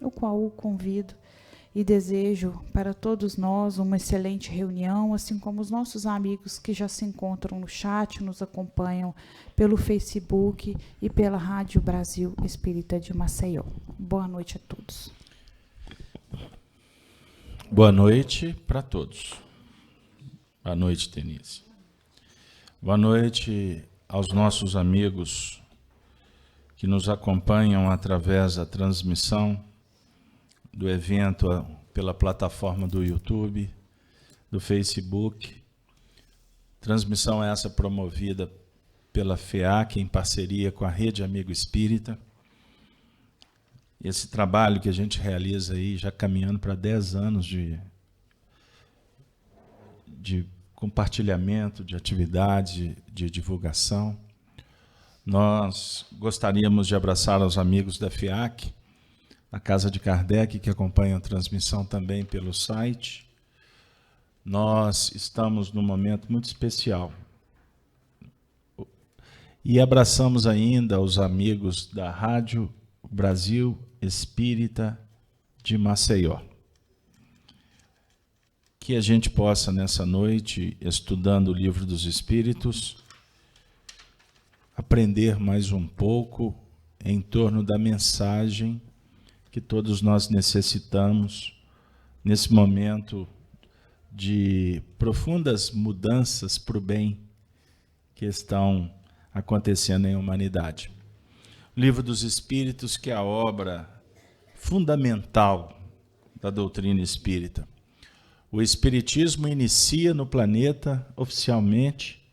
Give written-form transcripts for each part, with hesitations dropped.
o qual o convido e desejo para todos nós uma excelente reunião, assim como os nossos amigos que já se encontram no chat, nos acompanham pelo Facebook e pela Rádio Brasil Espírita de Maceió. Boa noite a todos. Boa noite para todos. Boa noite, Denise. Boa noite aos nossos amigos que nos acompanham através da transmissão do evento pela plataforma do YouTube, do Facebook. Transmissão essa promovida pela FEAC em parceria com a Rede Amigo Espírita. Esse trabalho que a gente realiza aí, já caminhando para 10 anos de compartilhamento, de atividade, de divulgação. Nós gostaríamos de abraçar os amigos da FEAC, a Casa de Kardec, que acompanham a transmissão também pelo site. Nós estamos num momento muito especial. E abraçamos ainda os amigos da Rádio Brasil Espírita de Maceió. Que a gente possa, nessa noite, estudando o Livro dos Espíritos, aprender mais um pouco em torno da mensagem que todos nós necessitamos nesse momento de profundas mudanças para o bem que estão acontecendo em humanidade. O Livro dos Espíritos, que é a obra fundamental da doutrina espírita. O Espiritismo inicia no planeta oficialmente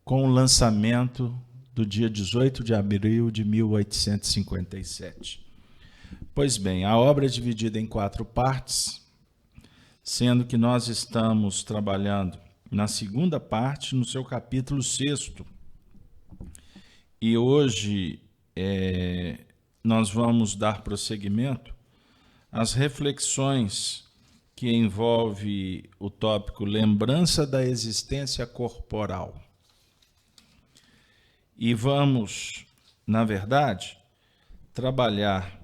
com o lançamento do dia 18 de abril de 1857. Pois bem, a obra é dividida em 4 partes, sendo que nós estamos trabalhando na segunda parte, no seu capítulo 6º. E hoje nós vamos dar prosseguimento às reflexões que envolve o tópico lembrança da existência corporal. E vamos, na verdade, trabalhar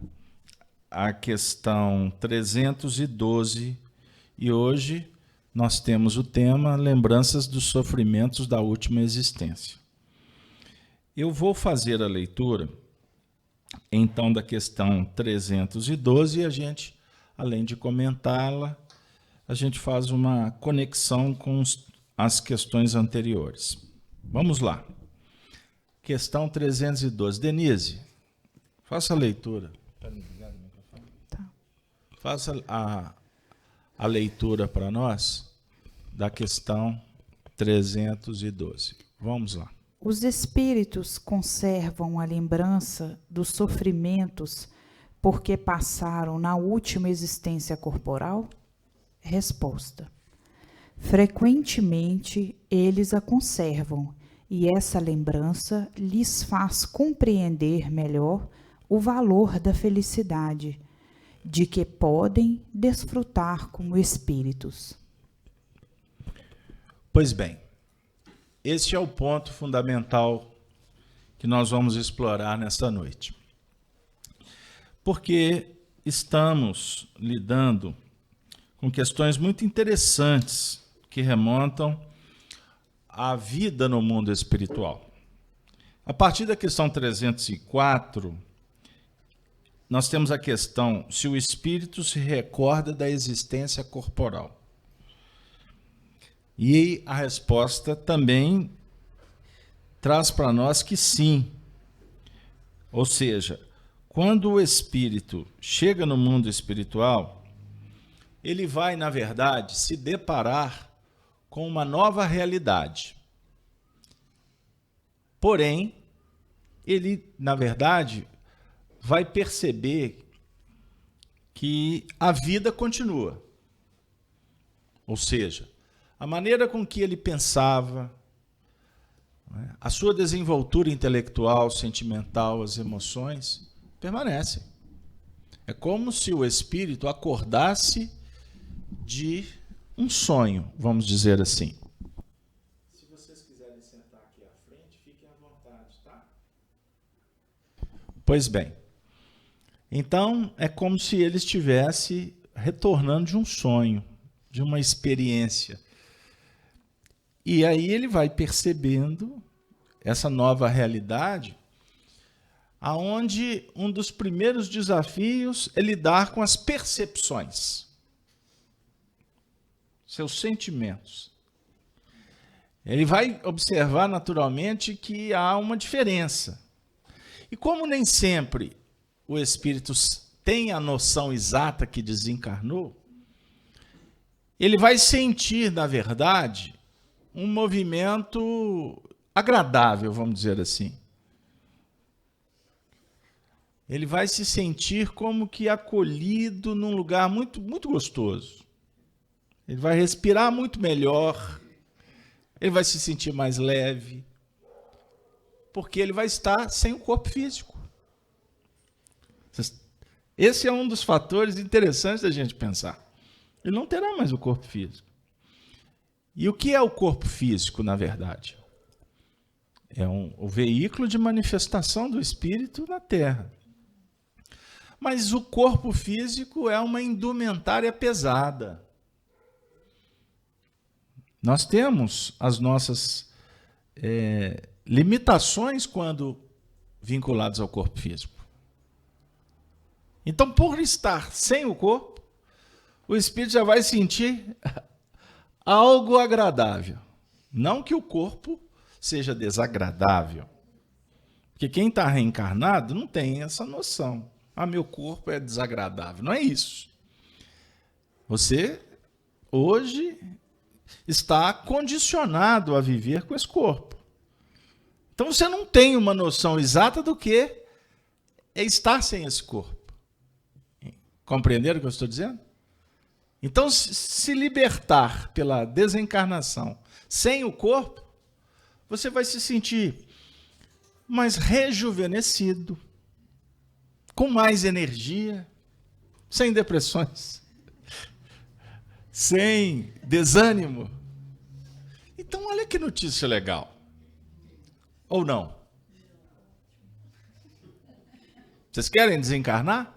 a questão 312, e hoje nós temos o tema lembranças dos sofrimentos da última existência. Eu vou fazer a leitura, então, da questão 312 e a gente, além de comentá-la, a gente faz uma conexão com as questões anteriores. Vamos lá. Questão 312. Denise, faça a leitura. Tá. Faça a leitura para nós da questão 312. Vamos lá. Os espíritos conservam a lembrança dos sofrimentos porque passaram na última existência corporal? Resposta: frequentemente eles a conservam, e essa lembrança lhes faz compreender melhor o valor da felicidade, de que podem desfrutar como espíritos. Pois bem, este é o ponto fundamental que nós vamos explorar nesta noite. Porque estamos lidando com questões muito interessantes que remontam à vida no mundo espiritual. A partir da questão 304, nós temos a questão se o espírito se recorda da existência corporal. E a resposta também traz para nós que sim. Ou seja, quando o espírito chega no mundo espiritual, ele vai, na verdade, se deparar com uma nova realidade. Porém, ele, na verdade, vai perceber que a vida continua. Ou seja, a maneira com que ele pensava, a sua desenvoltura intelectual, sentimental, as emoções, permanecem. É como se o espírito acordasse de um sonho, vamos dizer assim. Se vocês quiserem sentar aqui à frente, fiquem à vontade, tá? Pois bem, Então, é como se ele estivesse retornando de um sonho, de uma experiência. E aí ele vai percebendo essa nova realidade, aonde um dos primeiros desafios é lidar com as percepções, seus sentimentos. Ele vai observar naturalmente que há uma diferença. E como nem sempre o espírito tem a noção exata que desencarnou, ele vai sentir, na verdade, um movimento agradável, vamos dizer assim. Ele vai se sentir como que acolhido num lugar muito, muito gostoso. Ele vai respirar muito melhor, ele vai se sentir mais leve, porque ele vai estar sem o corpo físico. Esse é um dos fatores interessantes da gente pensar. Ele não terá mais o corpo físico. E o que é o corpo físico, na verdade? É o veículo de manifestação do espírito na Terra. Mas o corpo físico é uma indumentária pesada. Nós temos as nossas limitações quando vinculados ao corpo físico. Então, por estar sem o corpo, o espírito já vai sentir algo agradável. Não que o corpo seja desagradável. Porque quem está reencarnado não tem essa noção. Meu corpo é desagradável. Não é isso. Você, hoje, está condicionado a viver com esse corpo. Então, você não tem uma noção exata do que é estar sem esse corpo. Compreenderam o que eu estou dizendo? Então, se libertar pela desencarnação sem o corpo, você vai se sentir mais rejuvenescido, com mais energia, sem depressões, sem desânimo. Então, olha que notícia legal. Ou não? Vocês querem desencarnar?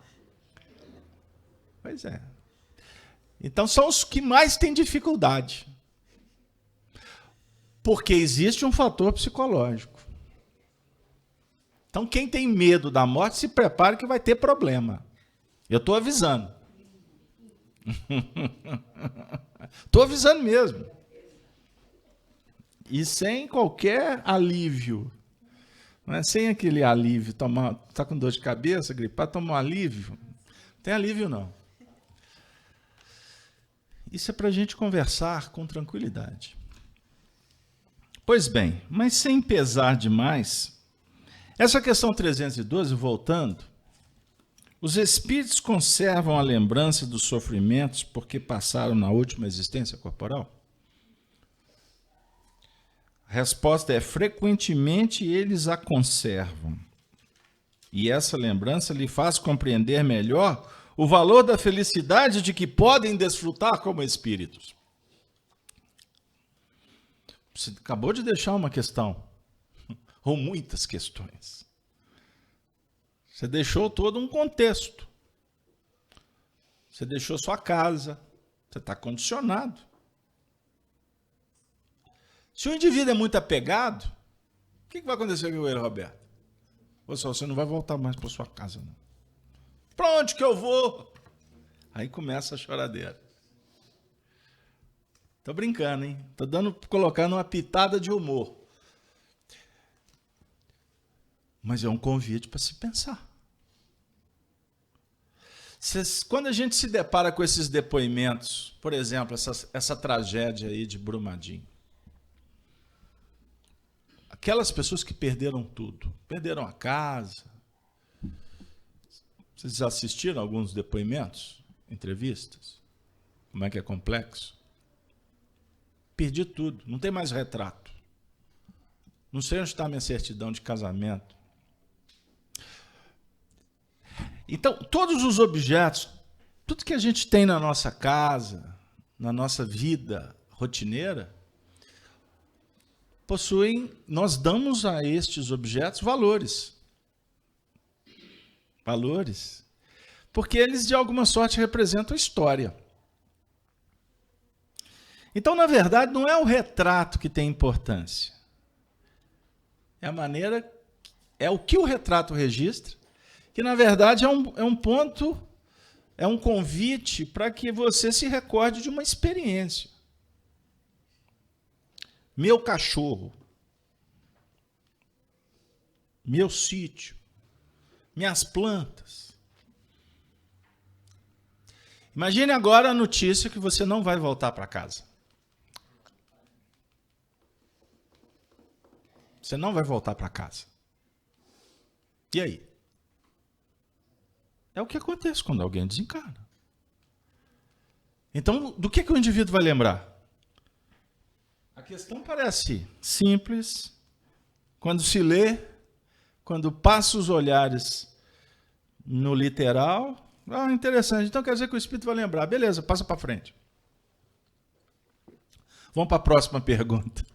Pois é. Então, são os que mais têm dificuldade. Porque existe um fator psicológico. Então, quem tem medo da morte, se prepare que vai ter problema. Eu estou avisando. Estou avisando mesmo. E sem qualquer alívio. Não é sem aquele alívio, está com dor de cabeça, gripado, toma um alívio. Não tem alívio, não. Isso é para a gente conversar com tranquilidade. Pois bem, mas sem pesar demais, essa questão 312, voltando, os espíritos conservam a lembrança dos sofrimentos porque passaram na última existência corporal? A resposta é: frequentemente eles a conservam. E essa lembrança lhe faz compreender melhor o valor da felicidade de que podem desfrutar como espíritos. Você acabou de deixar uma questão, ou muitas questões. Você deixou todo um contexto. Você deixou sua casa. Você está condicionado. Se o indivíduo é muito apegado, o que vai acontecer com ele, Roberto? Você não vai voltar mais para sua casa, não. Para onde que eu vou? Aí começa a choradeira. Estou brincando, hein? Estou colocando uma pitada de humor. Mas é um convite para se pensar. Quando a gente se depara com esses depoimentos, por exemplo, essa tragédia aí de Brumadinho, aquelas pessoas que perderam tudo, perderam a casa. Vocês assistiram alguns depoimentos, entrevistas? Como é que é complexo? Perdi tudo, não tem mais retrato. Não sei onde está a minha certidão de casamento. Então, todos os objetos, tudo que a gente tem na nossa casa, na nossa vida rotineira, nós damos a estes objetos valores. Valores. porque eles, de alguma sorte, representam a história. Então, na verdade, não é o retrato que tem importância. É a maneira, é o que o retrato registra, que, na verdade, é um ponto, é um convite para que você se recorde de uma experiência. Meu cachorro, meu sítio, minhas plantas. Imagine agora a notícia que você não vai voltar para casa. Você não vai voltar para casa. E aí? É o que acontece quando alguém desencarna. Então, do que o indivíduo vai lembrar? A questão parece simples. Quando se lê, quando passa os olhares no literal, interessante. Então quer dizer que o espírito vai lembrar. Beleza, passa para frente. Vamos para a próxima pergunta.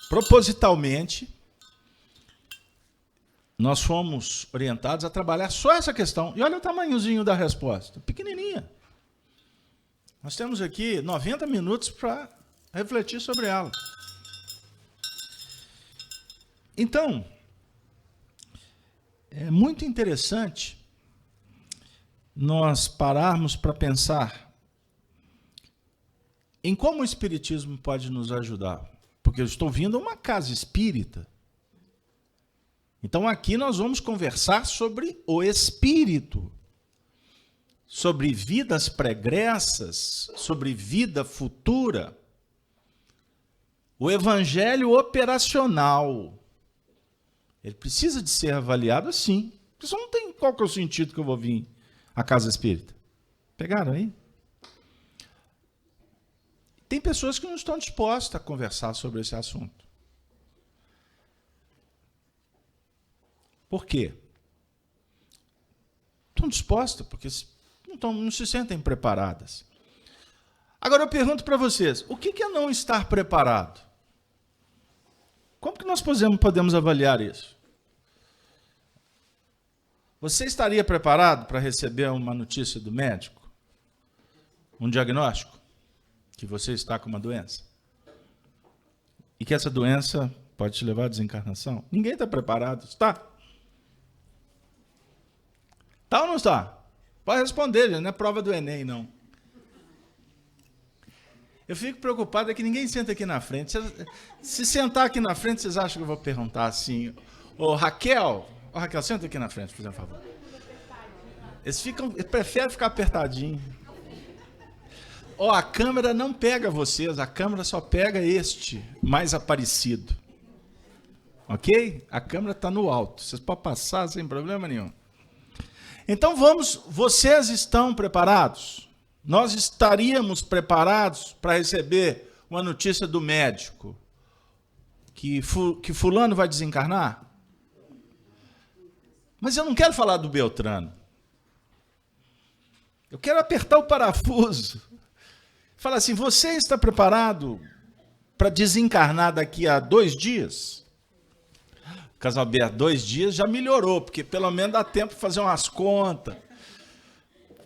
Propositalmente, nós fomos orientados a trabalhar só essa questão. E olha o tamanhozinho da resposta, pequenininha. Nós temos aqui 90 minutos para refletir sobre ela. Então, é muito interessante nós pararmos para pensar em como o Espiritismo pode nos ajudar. Porque eu estou vindo a uma casa espírita. Então aqui nós vamos conversar sobre o espírito, sobre vidas pregressas, sobre vida futura. O evangelho operacional. Ele precisa de ser avaliado assim. Porque só não tem qual que é o sentido que eu vou vir à casa espírita. Pegaram aí? Tem pessoas que não estão dispostas a conversar sobre esse assunto. Por quê? Estão dispostas porque não se sentem preparadas. Agora eu pergunto para vocês, o que é não estar preparado? Como que nós podemos avaliar isso? Você estaria preparado para receber uma notícia do médico? Um diagnóstico? Que você está com uma doença? E que essa doença pode te levar à desencarnação? Ninguém está preparado, está? Está ou não está? Pode responder, não é prova do Enem, não. Eu fico preocupado é que ninguém senta aqui na frente. Se sentar aqui na frente, vocês acham que eu vou perguntar assim, Raquel, senta aqui na frente, por favor. Eles preferem ficar apertadinho. A câmera não pega vocês, a câmera só pega este mais aparecido. Ok? A câmera está no alto. Vocês podem passar sem problema nenhum. Então vocês estão preparados? Nós estaríamos preparados para receber uma notícia do médico que fulano vai desencarnar? Mas eu não quero falar do Beltrano. Eu quero apertar o parafuso. Falar assim, você está preparado para desencarnar daqui a 2 dias? Casalberto, 2 dias já melhorou, porque pelo menos dá tempo de fazer umas contas.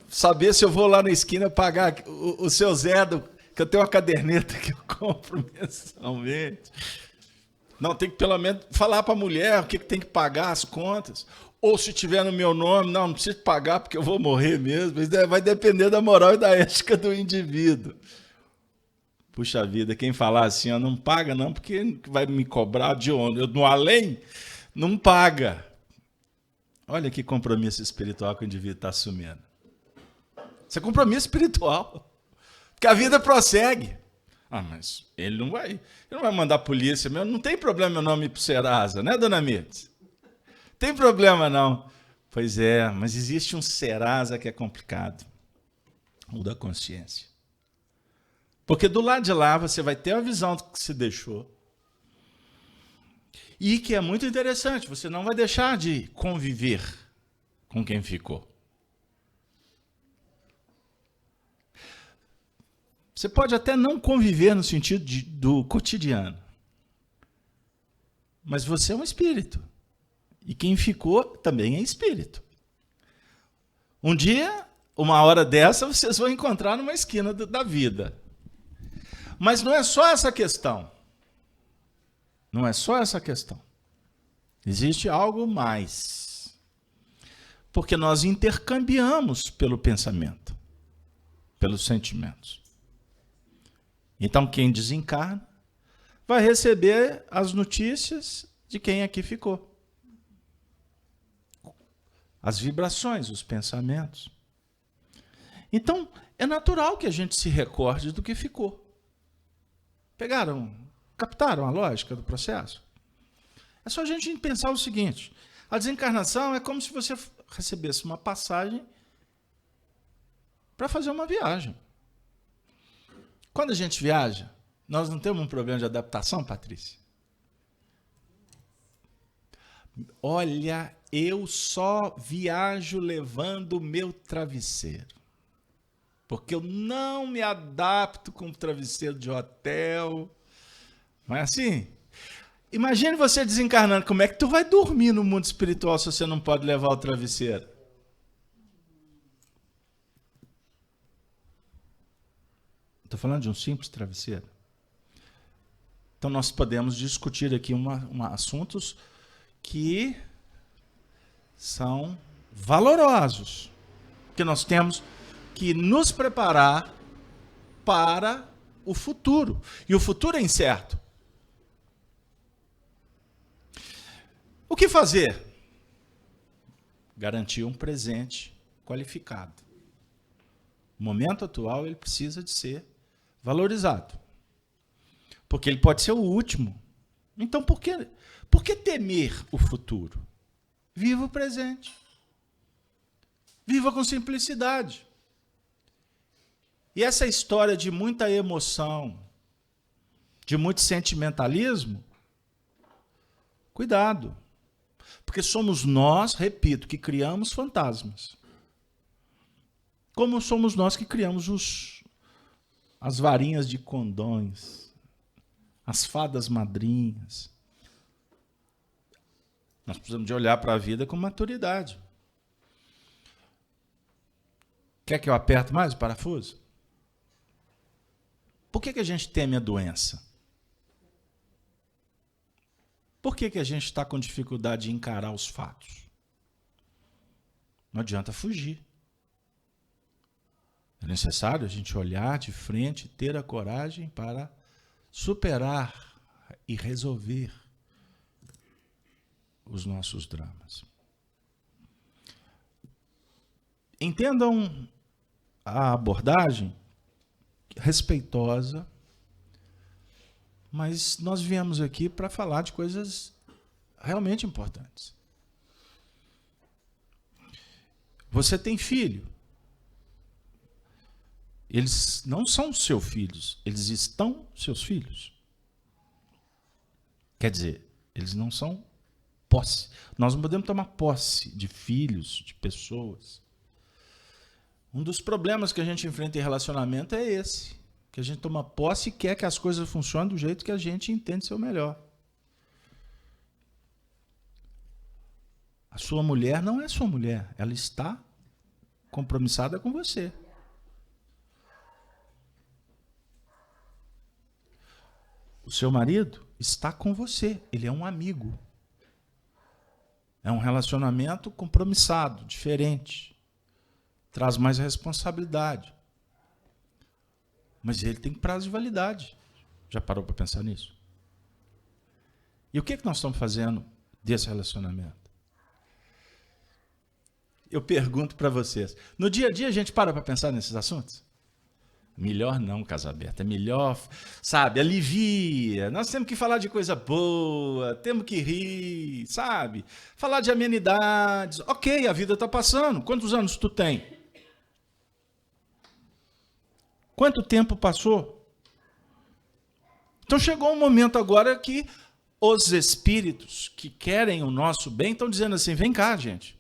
Saber se eu vou lá na esquina pagar o seu Zé, que eu tenho uma caderneta que eu compro mensalmente. Não, tem que pelo menos falar para a mulher o que tem que pagar as contas. Ou se tiver no meu nome, não preciso pagar porque eu vou morrer mesmo. Isso vai depender da moral e da ética do indivíduo. Puxa vida, quem falar assim, não paga não, porque vai me cobrar de onde? Eu, no além, não paga. Olha que compromisso espiritual que o indivíduo está assumindo. Isso é compromisso espiritual. Porque a vida prossegue. Mas ele não vai mandar a polícia mesmo. Não tem problema meu nome ir para o Serasa, né, dona Mirtes? Tem problema não. Pois é, mas existe um Serasa que é complicado. O da consciência. Porque do lado de lá você vai ter a visão do que se deixou. E que é muito interessante, você não vai deixar de conviver com quem ficou. Você pode até não conviver no sentido do cotidiano. Mas você é um espírito. E quem ficou também é espírito. Um dia, uma hora dessa, vocês vão encontrar numa esquina da vida. Mas não é só essa questão. Não é só essa questão. Existe algo mais. Porque nós intercambiamos pelo pensamento, pelos sentimentos. Então, quem desencarna vai receber as notícias de quem aqui ficou. As vibrações, os pensamentos. Então, é natural que a gente se recorde do que ficou. Captaram a lógica do processo? É só a gente pensar o seguinte: a desencarnação é como se você recebesse uma passagem para fazer uma viagem. Quando a gente viaja, nós não temos um problema de adaptação, Patrícia? Olha, eu só viajo levando o meu travesseiro. Porque eu não me adapto com o travesseiro de hotel. Não é assim? Imagine você desencarnando. Como é que tu vai dormir no mundo espiritual se você não pode levar o travesseiro? Estou falando de um simples travesseiro. Então nós podemos discutir aqui assuntos que são valorosos. Porque nós temos que nos preparar para o futuro. E o futuro é incerto. O que fazer? Garantir um presente qualificado. No momento atual, ele precisa de ser valorizado. Porque ele pode ser o último. Então, por que temer o futuro? Viva o presente. Viva com simplicidade. E essa história de muita emoção, de muito sentimentalismo, cuidado. Porque somos nós, repito, que criamos fantasmas. Como somos nós que criamos as varinhas de condões, as fadas madrinhas. Nós precisamos de olhar para a vida com maturidade. Quer que eu aperte mais o parafuso? Por que a gente teme a doença? Por que a gente está com dificuldade de encarar os fatos? Não adianta fugir. É necessário a gente olhar de frente, ter a coragem para superar e resolver os nossos dramas. Entendam a abordagem respeitosa, mas nós viemos aqui para falar de coisas realmente importantes. Você tem filho. Eles não são seus filhos, eles estão seus filhos. Quer dizer, eles não são posse. Nós não podemos tomar posse de filhos, de pessoas. Um dos problemas que a gente enfrenta em relacionamento é esse. Que a gente toma posse e quer que as coisas funcionem do jeito que a gente entende ser o melhor. A sua mulher não é sua mulher. Ela está compromissada com você. O seu marido está com você. Ele é um amigo. É um relacionamento compromissado, diferente. Traz mais responsabilidade. Mas ele tem prazo de validade. Já parou para pensar nisso? E o que nós estamos fazendo desse relacionamento? Eu pergunto para vocês. No dia a dia a gente para pensar nesses assuntos? Melhor não, casa aberta. É melhor, sabe, alivia. Nós temos que falar de coisa boa, temos que rir, sabe? Falar de amenidades. Ok, a vida está passando. Quantos anos tu tem? Quanto tempo passou? Então chegou um momento agora que os espíritos que querem o nosso bem estão dizendo assim, vem cá, gente.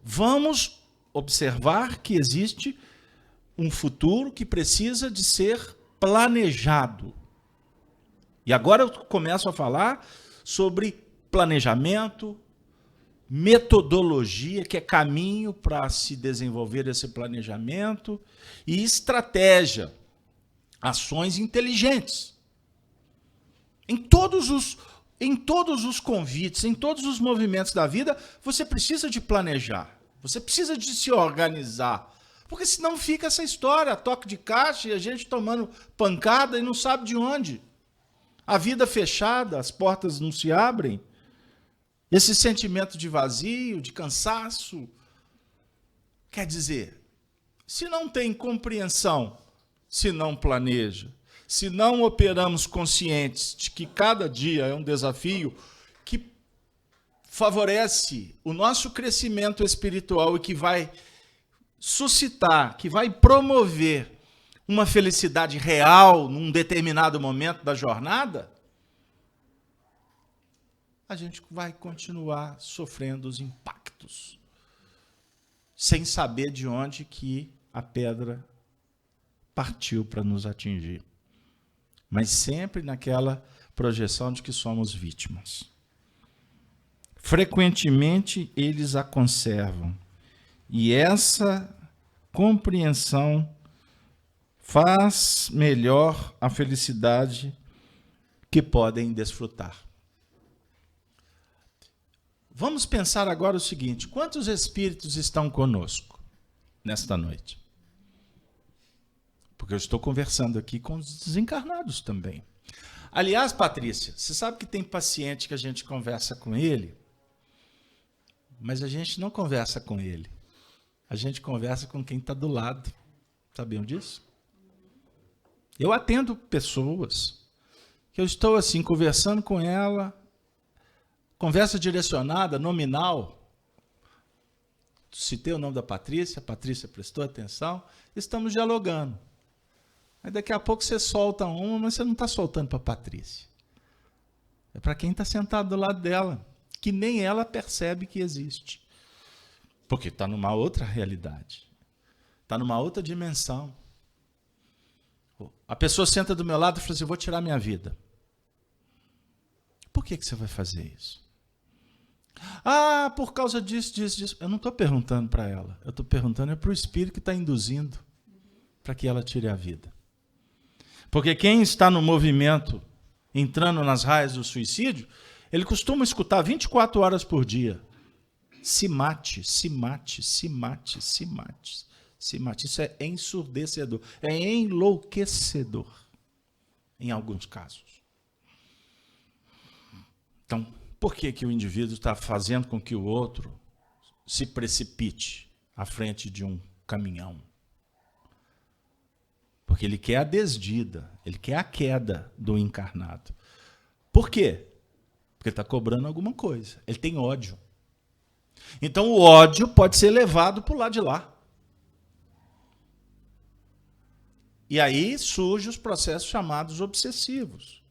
Vamos observar que existe um futuro que precisa de ser planejado. E agora eu começo a falar sobre planejamento, metodologia, que é caminho para se desenvolver esse planejamento, e estratégia, ações inteligentes. Em todos os convites, em todos os movimentos da vida, você precisa de planejar, você precisa de se organizar, porque senão fica essa história, toque de caixa e a gente tomando pancada e não sabe de onde. A vida fechada, as portas não se abrem. Esse sentimento de vazio, de cansaço. Quer dizer, se não tem compreensão, se não planeja, se não operamos conscientes de que cada dia é um desafio que favorece o nosso crescimento espiritual e que vai suscitar, que vai promover uma felicidade real num determinado momento da jornada, a gente vai continuar sofrendo os impactos, sem saber de onde que a pedra partiu para nos atingir. Mas sempre naquela projeção de que somos vítimas. Frequentemente eles a conservam. E essa compreensão faz melhor a felicidade que podem desfrutar. Vamos pensar agora o seguinte: quantos espíritos estão conosco nesta noite? Porque eu estou conversando aqui com os desencarnados também. Aliás, Patrícia, você sabe que tem paciente que a gente conversa com ele, mas a gente não conversa com ele. A gente conversa com quem está do lado. Sabiam disso? Eu atendo pessoas que eu estou assim conversando com ela, conversa direcionada, nominal. Citei o nome da Patrícia, a Patrícia prestou atenção, estamos dialogando. Aí daqui a pouco você solta uma, mas você não está soltando para a Patrícia. É para quem está sentado do lado dela, que nem ela percebe que existe. Porque está numa outra realidade. Está numa outra dimensão. A pessoa senta do meu lado e fala assim: vou tirar minha vida. Por que você vai fazer isso? Ah, por causa disso, disso, disso. Eu não estou perguntando para ela. Eu estou perguntando para o espírito que está induzindo para que ela tire a vida. Porque quem está no movimento, entrando nas raias do suicídio, ele costuma escutar 24 horas por dia: se mate, se mate, se mate, se mate, se mate. Isso é ensurdecedor, é enlouquecedor, em alguns casos. Então, por que o indivíduo está fazendo com que o outro se precipite à frente de um caminhão? Porque ele quer a desdida, ele quer a queda do encarnado. Por quê? Porque ele está cobrando alguma coisa. Ele tem ódio. Então o ódio pode ser levado para o lado de lá. E aí surgem os processos chamados obsessivos.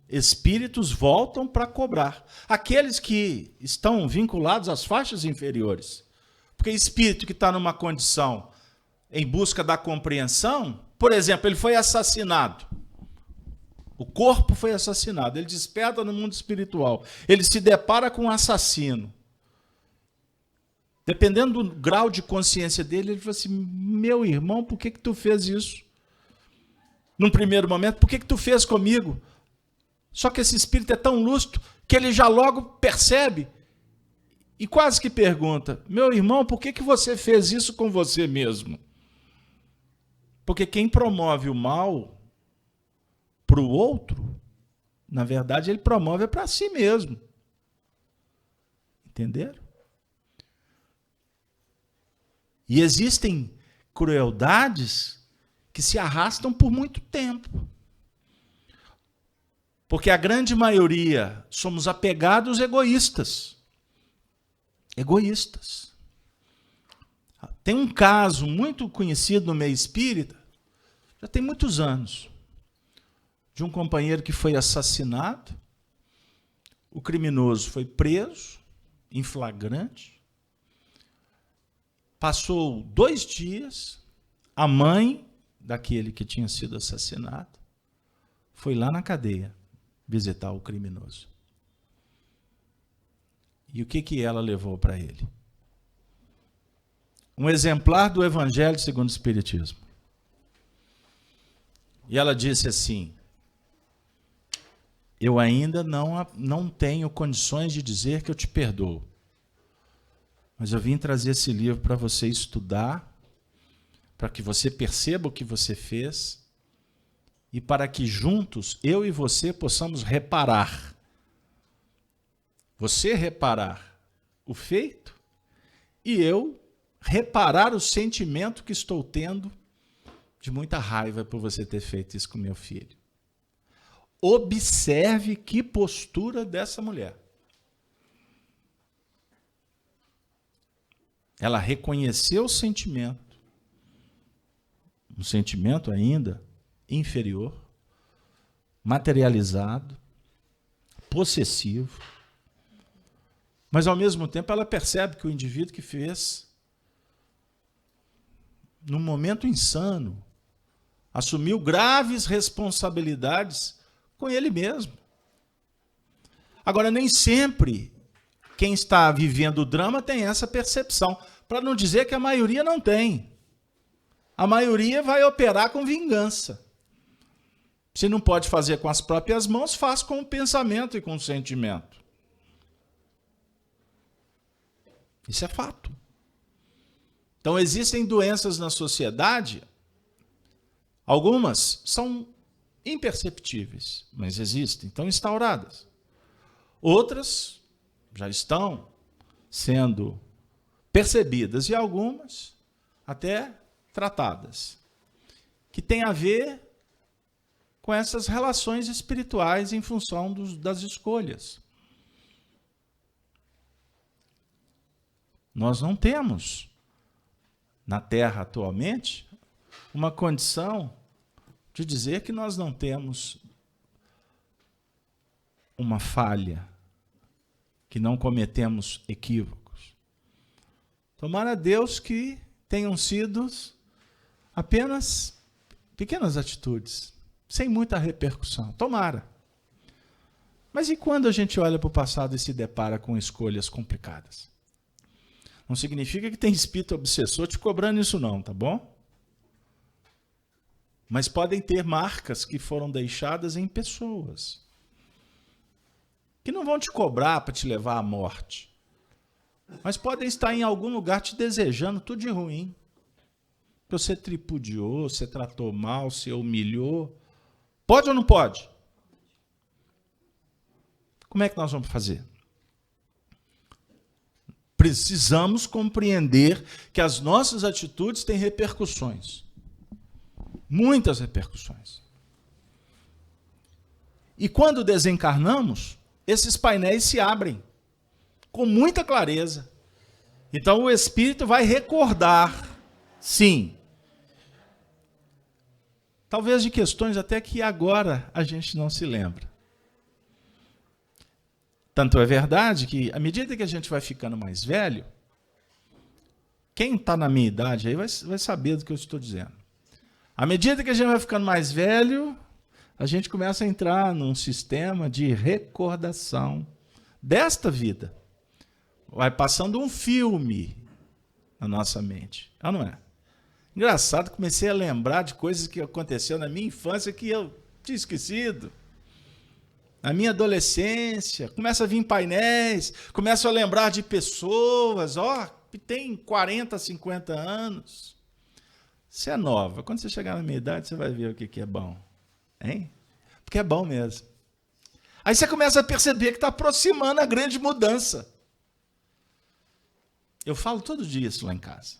Espíritos voltam para cobrar. Aqueles que estão vinculados às faixas inferiores. Porque espírito que está numa condição em busca da compreensão, por exemplo, ele foi assassinado. O corpo foi assassinado. Ele desperta no mundo espiritual. Ele se depara com um assassino. Dependendo do grau de consciência dele, ele fala assim: meu irmão, por que tu fez isso? Num primeiro momento, por que tu fez comigo? Só que esse espírito é tão lúcido que ele já logo percebe e quase que pergunta: meu irmão, por que você fez isso com você mesmo? Porque quem promove o mal para o outro, na verdade, ele promove para si mesmo. Entenderam? E existem crueldades que se arrastam por muito tempo. Porque a grande maioria somos apegados egoístas. Egoístas. Tem um caso muito conhecido no meio espírita, já tem muitos anos, de um companheiro que foi assassinado. O criminoso foi preso em flagrante. Passou 2 dias, a mãe daquele que tinha sido assassinado foi lá na cadeia visitar o criminoso. E o que ela levou para ele? Um exemplar do Evangelho segundo o Espiritismo. E ela disse assim: eu ainda não tenho condições de dizer que eu te perdoo, mas eu vim trazer esse livro para você estudar, para que você perceba o que você fez e para que juntos, eu e você, possamos reparar. Você reparar o feito e eu reparar o sentimento que estou tendo de muita raiva por você ter feito isso com meu filho. Observe que postura dessa mulher. Ela reconheceu o sentimento, um sentimento ainda inferior, materializado, possessivo, mas ao mesmo tempo ela percebe que o indivíduo que fez, num momento insano, assumiu graves responsabilidades com ele mesmo. Agora, nem sempre quem está vivendo o drama tem essa percepção, para não dizer que a maioria não tem. A maioria vai operar com vingança. Se não pode fazer com as próprias mãos, faz com o pensamento e com o sentimento. Isso é fato. Então, existem doenças na sociedade, algumas são imperceptíveis, mas existem, estão instauradas. Outras já estão sendo percebidas e algumas até tratadas, que tem a ver com essas relações espirituais em função das escolhas. Nós não temos, na Terra atualmente, uma condição de dizer que nós não temos uma falha, que não cometemos equívocos. Tomara a Deus que tenham sido apenas pequenas atitudes, sem muita repercussão. Tomara. Mas e quando a gente olha para o passado e se depara com escolhas complicadas? Não significa que tem espírito obsessor te cobrando isso não, tá bom? Mas podem ter marcas que foram deixadas em pessoas, que não vão te cobrar para te levar à morte, mas podem estar em algum lugar te desejando tudo de ruim. Que você tripudiou, você tratou mal, você humilhou. Pode ou não pode? Como é que nós vamos fazer? Precisamos compreender que as nossas atitudes têm repercussões. Muitas repercussões. E quando desencarnamos, esses painéis se abrem com muita clareza. Então o espírito vai recordar, sim, talvez de questões até que agora a gente não se lembra. Tanto é verdade que, à medida que a gente vai ficando mais velho, quem está na minha idade aí vai saber do que eu estou dizendo. À medida que a gente vai ficando mais velho, a gente começa a entrar num sistema de recordação desta vida. Vai passando um filme na nossa mente. Ah, não é? Engraçado, comecei a lembrar de coisas que aconteceram na minha infância que eu tinha esquecido. Na minha adolescência, começa a vir painéis, começo a lembrar de pessoas, que tem 40, 50 anos. Você é nova. Quando você chegar na minha idade, você vai ver o que é bom. Hein? Porque é bom mesmo. Aí você começa a perceber que está aproximando a grande mudança. Eu falo todo dia isso lá em casa.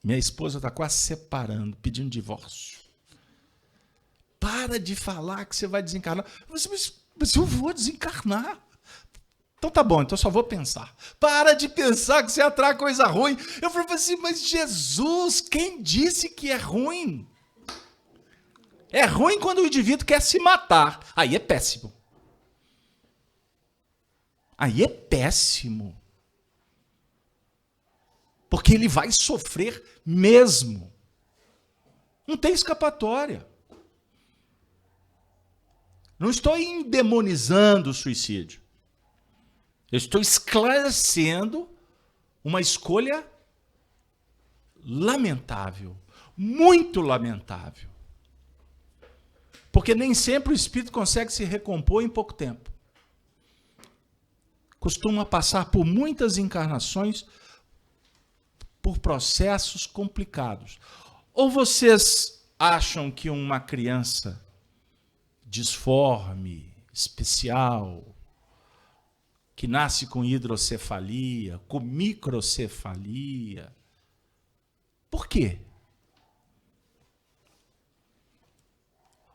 Minha esposa está quase separando, pedindo divórcio. Para de falar que você vai desencarnar. Mas eu vou desencarnar. Então tá bom, então só vou pensar. Para de pensar que você atrai coisa ruim. Eu falei assim, mas Jesus, quem disse que é ruim? É ruim quando o indivíduo quer se matar. Aí é péssimo. Aí é péssimo. Porque ele vai sofrer mesmo. Não tem escapatória. Não estou endemonizando o suicídio. Eu estou esclarecendo uma escolha lamentável, muito lamentável. Porque nem sempre o espírito consegue se recompor em pouco tempo. Costuma passar por muitas encarnações, por processos complicados. Ou vocês acham que uma criança disforme, especial, que nasce com hidrocefalia, com microcefalia, por quê?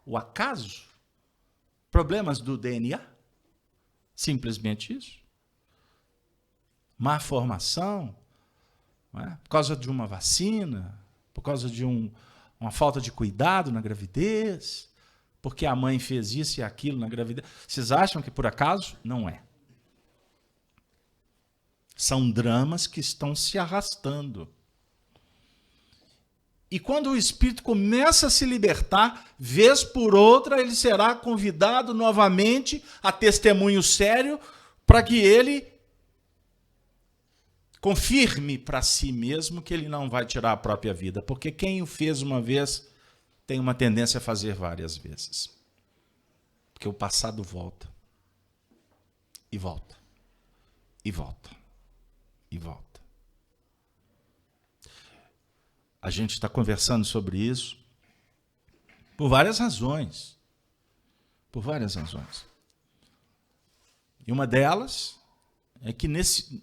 O acaso? Problemas do DNA? Simplesmente isso? Má formação? Não é? Por causa de uma vacina? Por causa de uma falta de cuidado na gravidez? Porque a mãe fez isso e aquilo na gravidez? Vocês acham que por acaso? Não é. São dramas que estão se arrastando. E quando o espírito começa a se libertar, vez por outra, ele será convidado novamente a testemunho sério para que ele confirme para si mesmo que ele não vai tirar a própria vida. Porque quem o fez uma vez tem uma tendência a fazer várias vezes. Porque o passado volta. E volta. E volta. E volta. A gente está conversando sobre isso por várias razões. Por várias razões. E uma delas é que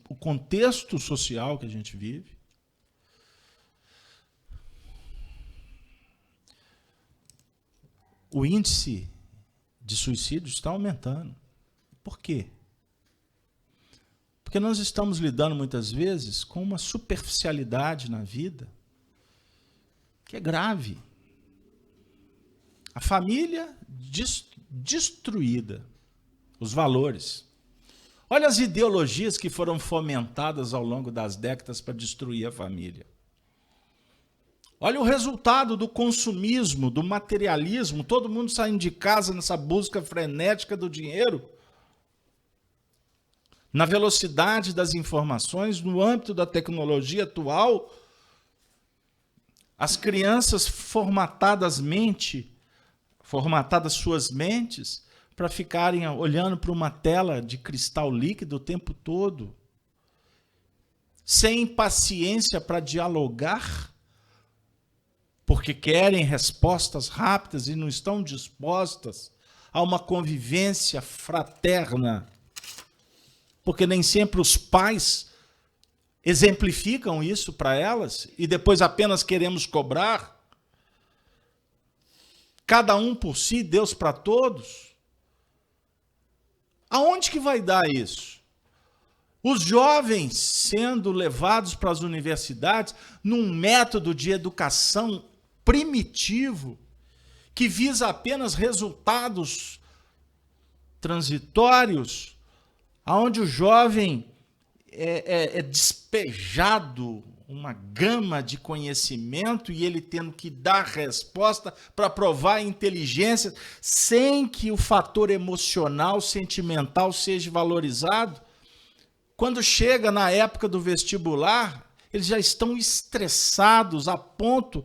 o contexto social que a gente vive, o índice de suicídio está aumentando. Por quê? Porque nós estamos lidando muitas vezes com uma superficialidade na vida que é grave. A família destruída, os valores. Olha as ideologias que foram fomentadas ao longo das décadas para destruir a família. Olha o resultado do consumismo, do materialismo, todo mundo saindo de casa nessa busca frenética do dinheiro, na velocidade das informações, no âmbito da tecnologia atual. As crianças formatadas suas mentes para ficarem olhando para uma tela de cristal líquido o tempo todo, sem paciência para dialogar, porque querem respostas rápidas e não estão dispostas a uma convivência fraterna, porque nem sempre os pais exemplificam isso para elas e depois apenas queremos cobrar. Cada um por si, Deus para todos. Aonde que vai dar isso? Os jovens sendo levados para as universidades num método de educação primitivo que visa apenas resultados transitórios, aonde o jovem é despejado uma gama de conhecimento e ele tendo que dar resposta para provar a inteligência sem que o fator emocional, sentimental seja valorizado. Quando chega na época do vestibular, eles já estão estressados a ponto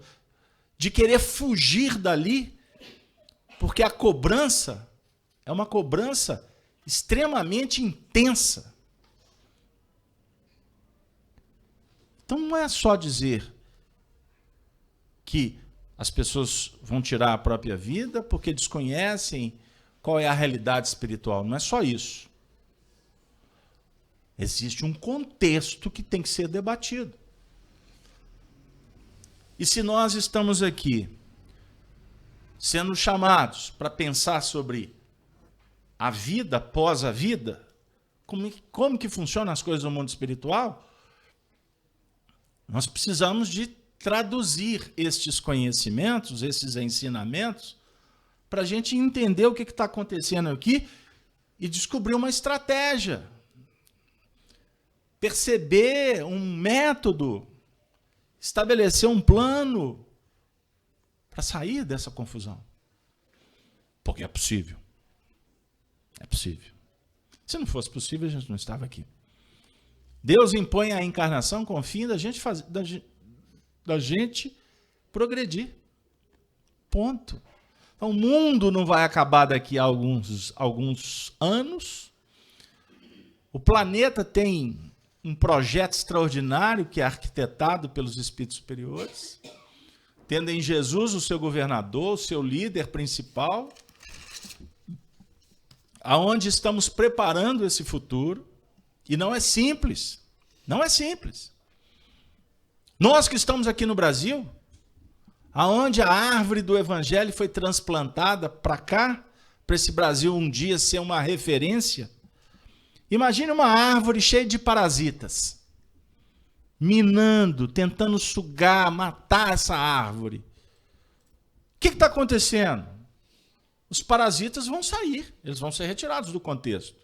de querer fugir dali, porque a cobrança é uma cobrança extremamente intensa. Então não é só dizer que as pessoas vão tirar a própria vida porque desconhecem qual é a realidade espiritual. Não é só isso. Existe um contexto que tem que ser debatido. E se nós estamos aqui sendo chamados para pensar sobre a vida após a vida, como que funcionam as coisas no mundo espiritual, nós precisamos de traduzir estes conhecimentos, esses ensinamentos, para a gente entender o que está acontecendo aqui e descobrir uma estratégia. Perceber um método, estabelecer um plano para sair dessa confusão. Porque é possível. É possível. Se não fosse possível, a gente não estava aqui. Deus impõe a encarnação com o fim da gente progredir. Ponto. Então, o mundo não vai acabar daqui a alguns anos. O planeta tem um projeto extraordinário que é arquitetado pelos espíritos superiores, tendo em Jesus o seu governador, o seu líder principal, aonde estamos preparando esse futuro, e não é simples, não é simples. Nós que estamos aqui no Brasil, aonde a árvore do Evangelho foi transplantada para cá, para esse Brasil um dia ser uma referência. Imagine uma árvore cheia de parasitas, minando, tentando sugar, matar essa árvore. O que está acontecendo? Os parasitas vão sair, eles vão ser retirados do contexto.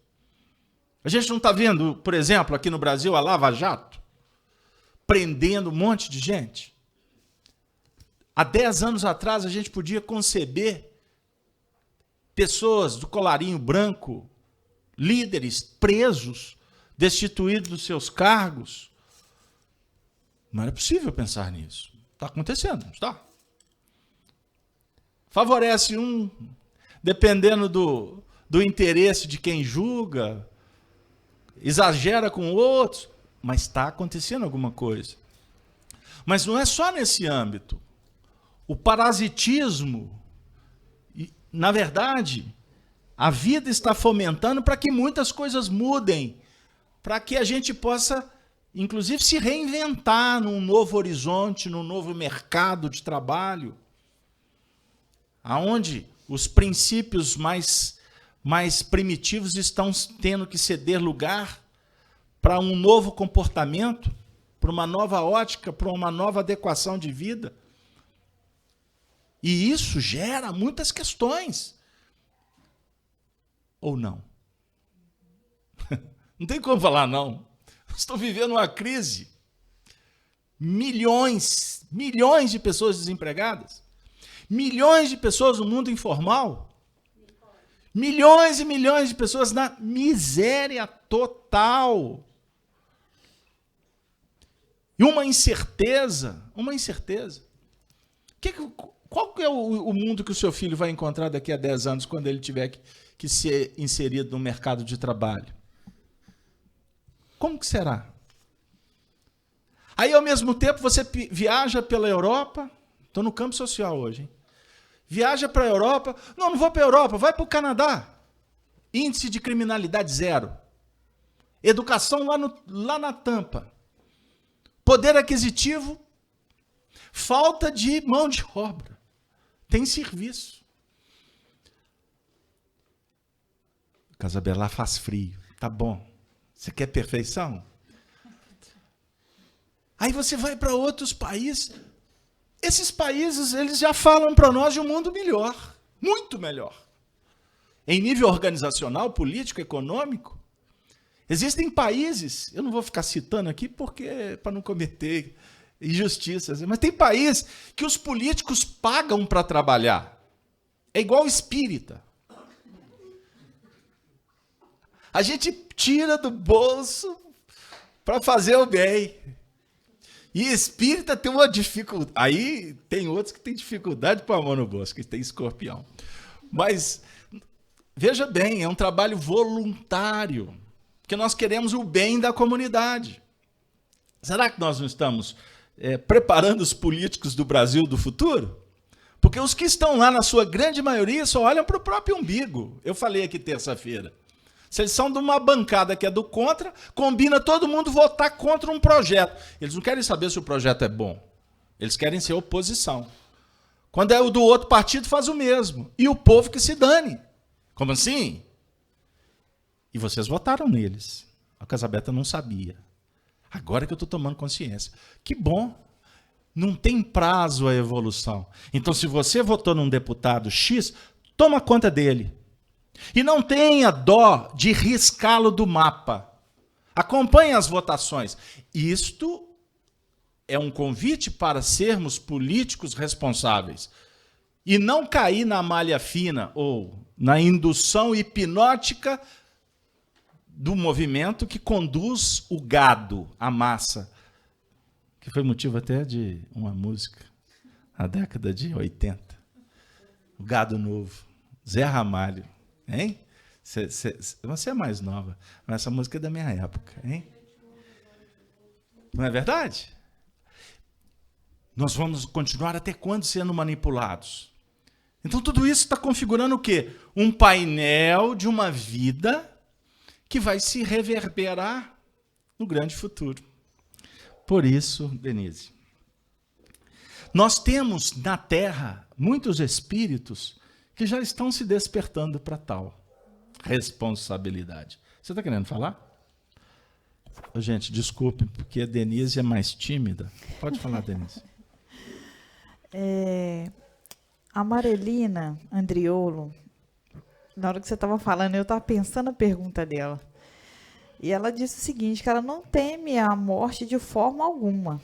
A gente não está vendo, por exemplo, aqui no Brasil, a Lava Jato, prendendo um monte de gente? Há 10 anos atrás, a gente podia conceber pessoas do colarinho branco, líderes presos, destituídos dos seus cargos. Não era possível pensar nisso. Está acontecendo, não está? Favorece um, dependendo do interesse de quem julga, exagera com outros, mas está acontecendo alguma coisa. Mas não é só nesse âmbito. O parasitismo, na verdade, a vida está fomentando para que muitas coisas mudem, para que a gente possa, inclusive, se reinventar num novo horizonte, num novo mercado de trabalho, aonde os princípios mais primitivos estão tendo que ceder lugar para um novo comportamento, para uma nova ótica, para uma nova adequação de vida. E isso gera muitas questões. Ou não? Não tem como falar não. Estou vivendo uma crise. Milhões de pessoas desempregadas. Milhões de pessoas no mundo informal. Milhões e milhões de pessoas na miséria total. E uma incerteza. Qual que é o mundo que o seu filho vai encontrar daqui a 10 anos, quando ele tiver que ser inserido no mercado de trabalho? Como que será? Aí, ao mesmo tempo, você viaja pela Europa. Estou no campo social hoje, hein? Viaja para a Europa. Não vou para a Europa, vai para o Canadá. Índice de criminalidade 0. Educação lá na tampa. Poder aquisitivo, falta de mão de obra. Tem serviço. Casabelá faz frio. Tá bom. Você quer perfeição? Aí você vai para outros países. Esses países, eles já falam para nós de um mundo melhor. Muito melhor. Em nível organizacional, político, econômico. Existem países, eu não vou ficar citando aqui porque para não cometer injustiças, mas tem países que os políticos pagam para trabalhar. É igual espírita. A gente tira do bolso para fazer o bem. E espírita tem uma dificuldade. Aí tem outros que têm dificuldade de pôr a mão no bolso, que tem escorpião. Mas, veja bem, é um trabalho voluntário, porque nós queremos o bem da comunidade. Será que nós não estamos preparando os políticos do Brasil do futuro? Porque os que estão lá, na sua grande maioria, só olham para o próprio umbigo. Eu falei aqui terça-feira. Se eles são de uma bancada que é do contra, combina todo mundo votar contra um projeto. Eles não querem saber se o projeto é bom. Eles querem ser oposição. Quando é o do outro partido, faz o mesmo. E o povo que se dane. Como assim? E vocês votaram neles. A Casabeta não sabia. Agora que eu estou tomando consciência. Que bom. Não tem prazo a evolução. Então, se você votou num deputado X, toma conta dele. E não tenha dó de riscá-lo do mapa. Acompanhe as votações. Isto é um convite para sermos políticos responsáveis. E não cair na malha fina ou na indução hipnótica do movimento que conduz o gado, a massa, que foi motivo até de uma música na década de 80. O Gado Novo, Zé Ramalho, hein? Você é mais nova, mas essa música é da minha época, hein? Não é verdade? Nós vamos continuar até quando sendo manipulados? Então tudo isso está configurando o quê? Um painel de uma vida que vai se reverberar no grande futuro. Por isso, Denise, nós temos na Terra muitos espíritos que já estão se despertando para tal responsabilidade. Você está querendo falar? Gente, desculpe, porque a Denise é mais tímida. Pode falar, Denise. A Marilina Andriolo, na hora que você estava falando, eu estava pensando a pergunta dela. E ela disse o seguinte, que ela não teme a morte de forma alguma.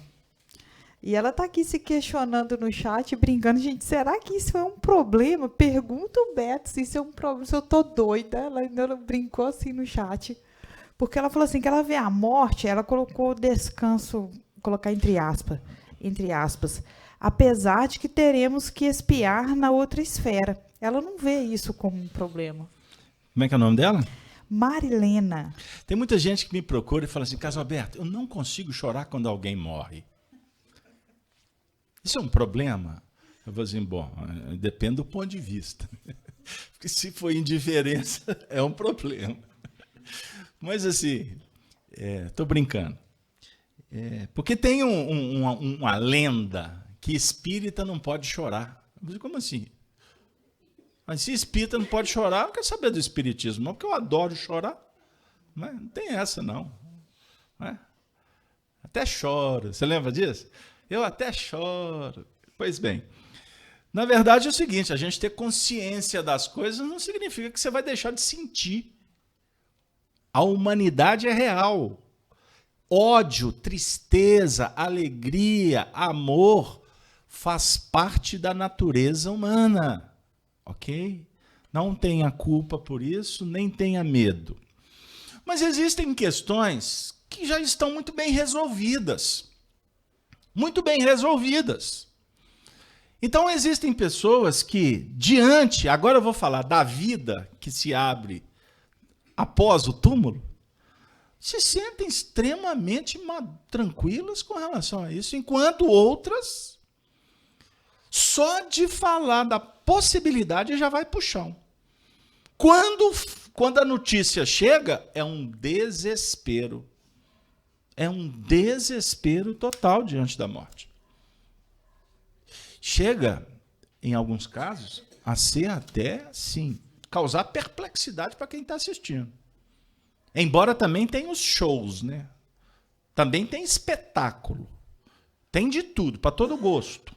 E ela está aqui se questionando no chat, brincando. Gente, será que isso é um problema? Pergunta o Beto se isso é um problema, se eu estou doida. Ela ainda brincou assim no chat. Porque ela falou assim, que ela vê a morte, ela colocou descanso, colocar entre aspas, apesar de que teremos que espiar na outra esfera. Ela não vê isso como um problema. Como é que é o nome dela? Marilena. Tem muita gente que me procura e fala assim, Carlos Alberto, eu não consigo chorar quando alguém morre. Isso é um problema? Eu vou dizer, bom, depende do ponto de vista. Porque se for indiferença, é um problema. Mas assim, estou brincando. Porque tem uma lenda que espírita não pode chorar. Mas como assim? Mas se espírita não pode chorar, eu não quero saber do espiritismo, não, porque eu adoro chorar. Não tem essa, não. Até choro. Você lembra disso? Eu até choro. Pois bem, na verdade é o seguinte, a gente ter consciência das coisas não significa que você vai deixar de sentir. A humanidade é real. Ódio, tristeza, alegria, amor faz parte da natureza humana. Ok? Não tenha culpa por isso, nem tenha medo. Mas existem questões que já estão muito bem resolvidas. Muito bem resolvidas. Então existem pessoas que, diante, agora eu vou falar da vida que se abre após o túmulo, se sentem extremamente tranquilas com relação a isso, enquanto outras, só de falar da possibilidade já vai para o chão. Quando a notícia chega, é um desespero. É um desespero total diante da morte. Chega, em alguns casos, a ser até, sim, causar perplexidade para quem está assistindo. Embora também tenha os shows, né? Também tem espetáculo. Tem de tudo, para todo gosto.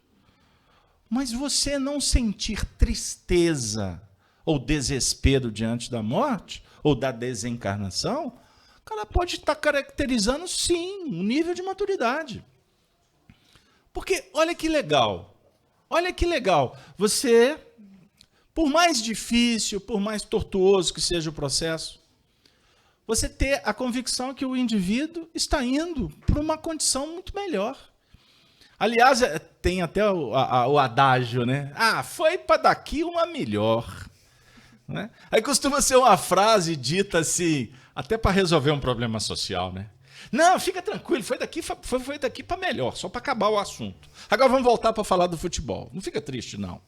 Mas você não sentir tristeza ou desespero diante da morte ou da desencarnação, o cara pode estar caracterizando, sim, um nível de maturidade. Porque, olha que legal. Olha que legal. Você, por mais difícil, por mais tortuoso que seja o processo, você ter a convicção que o indivíduo está indo para uma condição muito melhor. Aliás, tem até o adágio, né? Foi para daqui uma melhor. Né? Aí costuma ser uma frase dita assim, até para resolver um problema social, né? Não, fica tranquilo, foi daqui para melhor, só para acabar o assunto. Agora vamos voltar para falar do futebol. Não fica triste, não.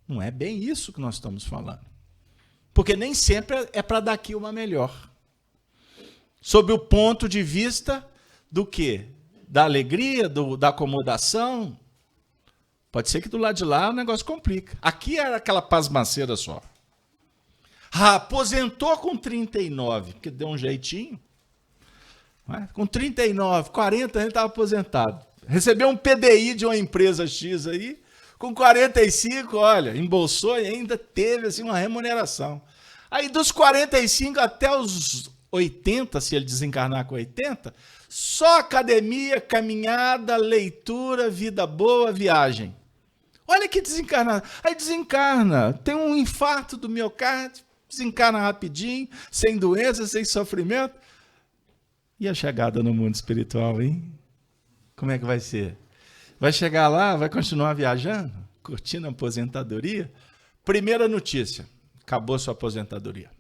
Não é bem isso que nós estamos falando. Porque nem sempre é para daqui uma melhor. Sob o ponto de vista do quê? Da alegria, da acomodação. Pode ser que do lado de lá o negócio complica. Aqui era aquela pasmaceira só. Aposentou com 39, porque deu um jeitinho. Com 39, 40 ele estava aposentado. Recebeu um PDI de uma empresa X aí, com 45, olha, embolsou e ainda teve assim, uma remuneração. Aí dos 45 até os 80, se ele desencarnar com 80, só academia, caminhada, leitura, vida boa, viagem. Olha que desencarnado. Aí desencarna, tem um infarto do miocárdio, desencarna rapidinho, sem doença, sem sofrimento. E a chegada no mundo espiritual, hein? Como é que vai ser? Vai chegar lá, vai continuar viajando, curtindo a aposentadoria? Primeira notícia, acabou sua aposentadoria.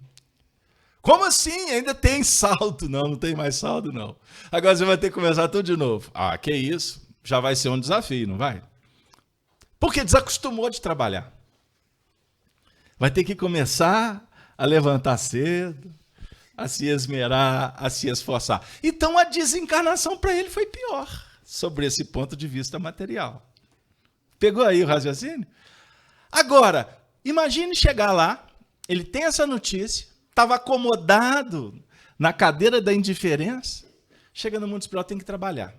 Como assim? Ainda tem saldo? Não, não tem mais saldo, não. Agora você vai ter que começar tudo de novo. Ah, que isso? Já vai ser um desafio, não vai? Porque desacostumou de trabalhar. Vai ter que começar a levantar cedo, a se esmerar, a se esforçar. Então a desencarnação para ele foi pior, sobre esse ponto de vista material. Pegou aí o raciocínio? Agora, imagine chegar lá, ele tem essa notícia, estava acomodado na cadeira da indiferença, chega no mundo espiritual, tem que trabalhar.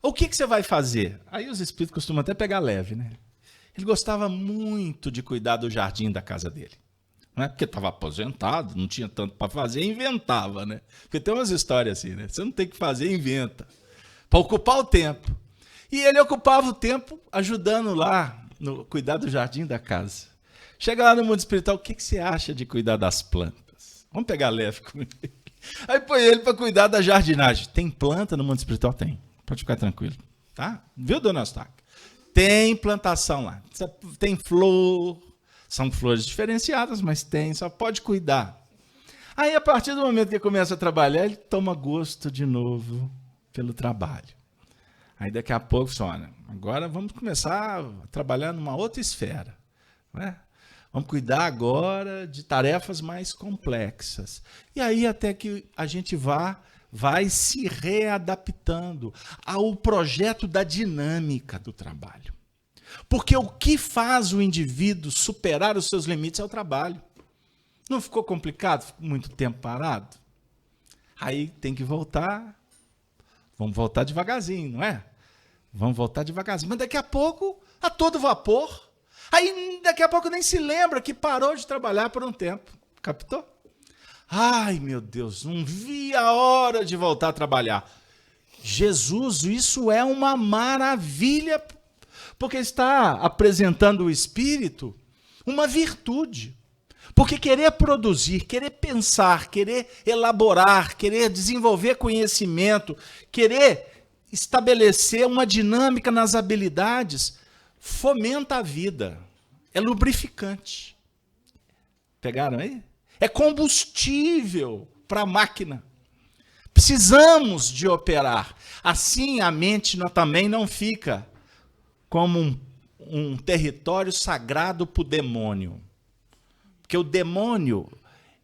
O que você vai fazer? Aí os espíritos costumam até pegar leve, né? Ele gostava muito de cuidar do jardim da casa dele. Não é porque estava aposentado, não tinha tanto para fazer, inventava, né? Porque tem umas histórias assim, né? Você não tem que fazer, inventa. Para ocupar o tempo. E ele ocupava o tempo ajudando lá no cuidar do jardim da casa. Chega lá no mundo espiritual, o que você acha de cuidar das plantas? Vamos pegar leve com ele. Aí põe ele para cuidar da jardinagem. Tem planta no mundo espiritual? Tem. Pode ficar tranquilo. Tá? Viu, dona Eustáquia? Tem plantação lá. Tem flor. São flores diferenciadas, mas tem. Só pode cuidar. Aí, a partir do momento que ele começa a trabalhar, ele toma gosto de novo pelo trabalho. Aí, daqui a pouco, olha, agora vamos começar a trabalhar numa outra esfera. Não é? Vamos cuidar agora de tarefas mais complexas. E aí, até que a gente vai se readaptando ao projeto da dinâmica do trabalho. Porque o que faz o indivíduo superar os seus limites é o trabalho. Não ficou complicado? Ficou muito tempo parado? Aí tem que voltar. Vamos voltar devagarzinho, não é? Vamos voltar devagarzinho. Mas daqui a pouco, a todo vapor. Aí daqui a pouco nem se lembra que parou de trabalhar por um tempo. Captou? Ai, meu Deus, não vi a hora de voltar a trabalhar. Jesus, isso é uma maravilha, porque está apresentando o Espírito uma virtude. Porque querer produzir, querer pensar, querer elaborar, querer desenvolver conhecimento, querer estabelecer uma dinâmica nas habilidades, fomenta a vida, é lubrificante. Pegaram aí? É combustível para a máquina. Precisamos de operar. Assim a mente também não fica como um território sagrado para o demônio. Porque o demônio,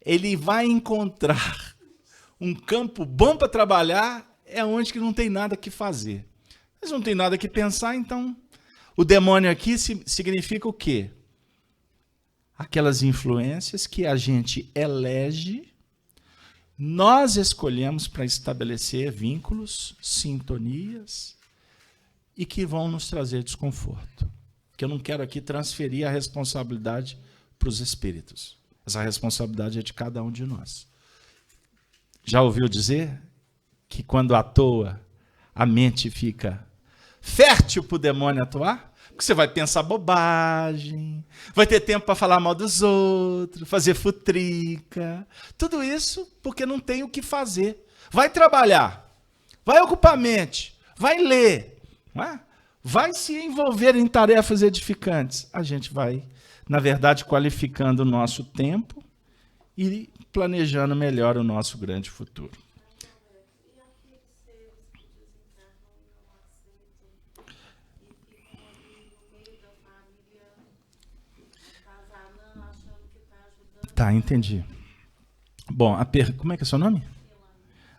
ele vai encontrar um campo bom para trabalhar, é onde que não tem nada que fazer. Mas não tem nada que pensar, então o demônio aqui significa o quê? Aquelas influências que a gente elege, nós escolhemos para estabelecer vínculos, sintonias, e que vão nos trazer desconforto. Porque eu não quero aqui transferir a responsabilidade para os espíritos. Essa responsabilidade é de cada um de nós. Já ouviu dizer que quando atua, a mente fica fértil para o demônio atuar? Porque você vai pensar bobagem, vai ter tempo para falar mal dos outros, fazer futrica. Tudo isso porque não tem o que fazer. Vai trabalhar, vai ocupar a mente, vai ler, não é? Vai se envolver em tarefas edificantes. A gente vai, na verdade, qualificando o nosso tempo e planejando melhor o nosso grande futuro. Tá, entendi. Bom, como é que é o seu nome?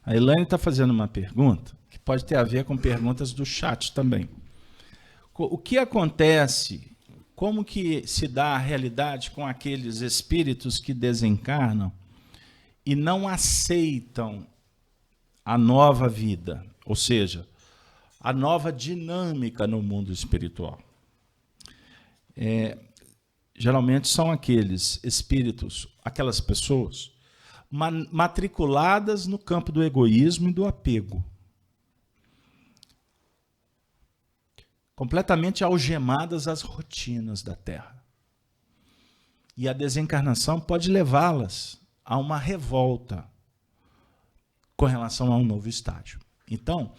A Elaine está fazendo uma pergunta que pode ter a ver com perguntas do chat também. O que acontece, como que se dá a realidade com aqueles espíritos que desencarnam e não aceitam a nova vida, ou seja, a nova dinâmica no mundo espiritual? Geralmente são aqueles espíritos, aquelas pessoas matriculadas no campo do egoísmo e do apego. Completamente algemadas às rotinas da Terra. E a desencarnação pode levá-las a uma revolta com relação a um novo estágio. Então,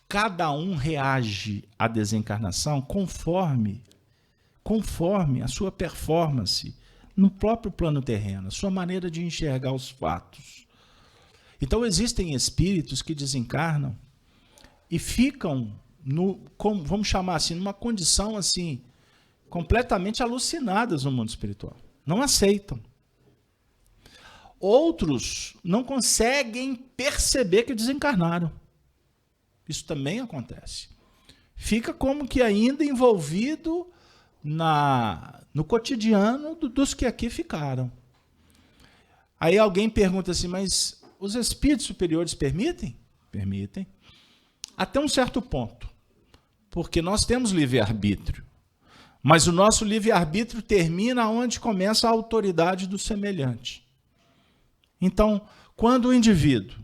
cada um reage à desencarnação conforme a sua performance no próprio plano terreno, a sua maneira de enxergar os fatos. Então, existem espíritos que desencarnam e ficam, vamos chamar assim, numa condição assim, completamente alucinadas no mundo espiritual. Não aceitam. Outros não conseguem perceber que desencarnaram. Isso também acontece. Fica como que ainda envolvido no cotidiano dos que aqui ficaram. Aí alguém pergunta assim, mas os espíritos superiores permitem? Permitem. Até um certo ponto. Porque nós temos livre-arbítrio. Mas o nosso livre-arbítrio termina onde começa a autoridade do semelhante. Então, quando o indivíduo,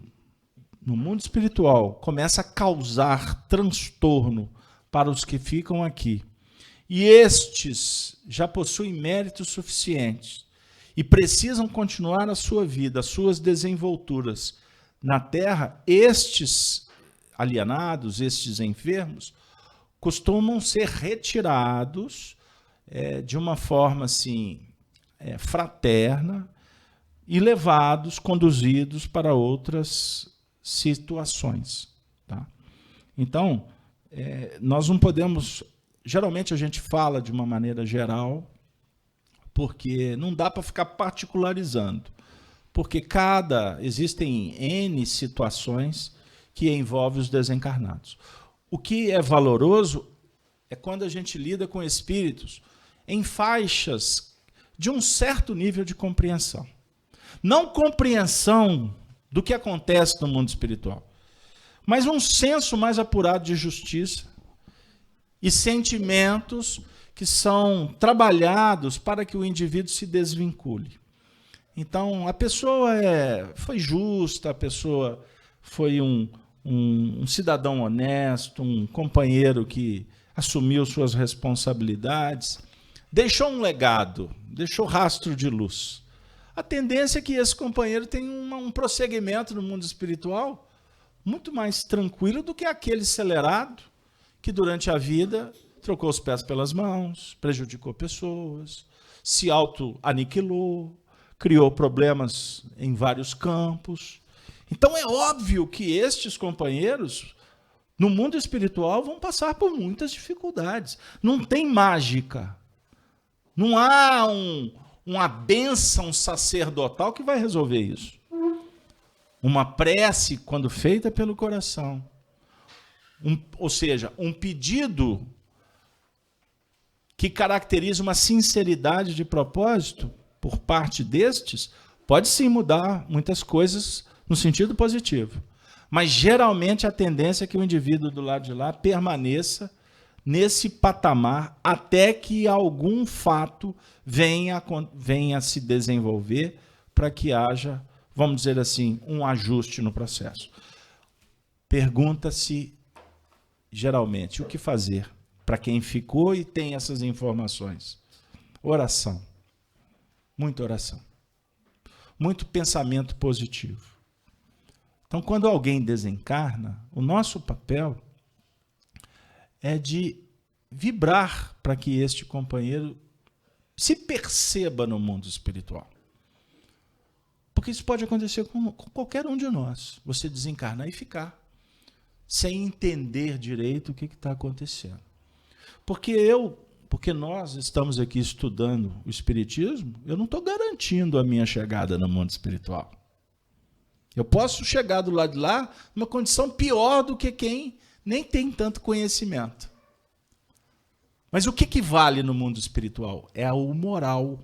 no mundo espiritual, começa a causar transtorno para os que ficam aqui, e estes já possuem méritos suficientes e precisam continuar a sua vida, as suas desenvolturas na Terra, estes alienados, estes enfermos, costumam ser retirados de uma forma assim, fraterna e levados, conduzidos para outras situações. Tá? Então, nós não podemos... Geralmente a gente fala de uma maneira geral, porque não dá para ficar particularizando. Porque existem N situações que envolvem os desencarnados. O que é valoroso é quando a gente lida com espíritos em faixas de um certo nível de compreensão. Não compreensão do que acontece no mundo espiritual, mas um senso mais apurado de justiça e sentimentos que são trabalhados para que o indivíduo se desvincule. Então, a pessoa foi justa, a pessoa foi um cidadão honesto, um companheiro que assumiu suas responsabilidades, deixou um legado, deixou rastro de luz. A tendência é que esse companheiro tenha um prosseguimento no mundo espiritual muito mais tranquilo do que aquele acelerado que durante a vida trocou os pés pelas mãos, prejudicou pessoas, se auto-aniquilou, criou problemas em vários campos. Então é óbvio que estes companheiros, no mundo espiritual, vão passar por muitas dificuldades. Não tem mágica. Não há uma bênção sacerdotal que vai resolver isso. Uma prece, quando feita pelo coração, ou seja, um pedido que caracteriza uma sinceridade de propósito por parte destes, pode sim mudar muitas coisas no sentido positivo. Mas, geralmente, a tendência é que o indivíduo do lado de lá permaneça nesse patamar até que algum fato venha a se desenvolver para que haja, vamos dizer assim, um ajuste no processo. Pergunta-se, geralmente, o que fazer para quem ficou e tem essas informações? Oração. Muita oração. Muito pensamento positivo. Então, quando alguém desencarna, o nosso papel é de vibrar para que este companheiro se perceba no mundo espiritual. Porque isso pode acontecer com qualquer um de nós. Você desencarnar e ficar sem entender direito o que está acontecendo. Porque nós estamos aqui estudando o Espiritismo, eu não estou garantindo a minha chegada no mundo espiritual. Eu posso chegar do lado de lá numa condição pior do que quem nem tem tanto conhecimento. Mas o que vale no mundo espiritual? É o moral,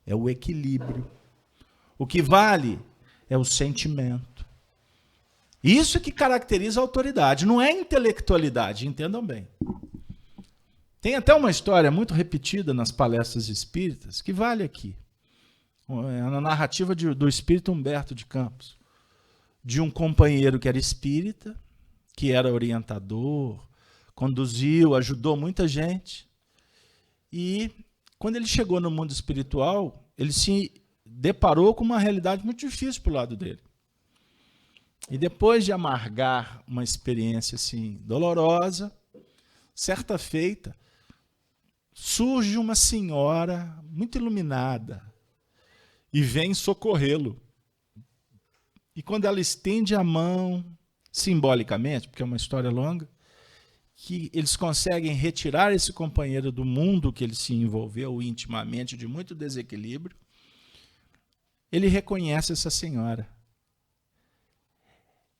é o equilíbrio. O que vale é o sentimento. Isso que caracteriza a autoridade, não é intelectualidade, entendam bem. Tem até uma história muito repetida nas palestras espíritas que vale aqui. É a narrativa do espírito Humberto de Campos, de um companheiro que era espírita, que era orientador, conduziu, ajudou muita gente, e Quando ele chegou no mundo espiritual, ele se deparou com uma realidade muito difícil para o lado dele. E depois de amargar uma experiência assim dolorosa, certa feita, surge uma senhora muito iluminada e vem socorrê-lo. E quando ela estende a mão, simbolicamente, porque é uma história longa, que eles conseguem retirar esse companheiro do mundo que ele se envolveu intimamente, de muito desequilíbrio, ele reconhece essa senhora.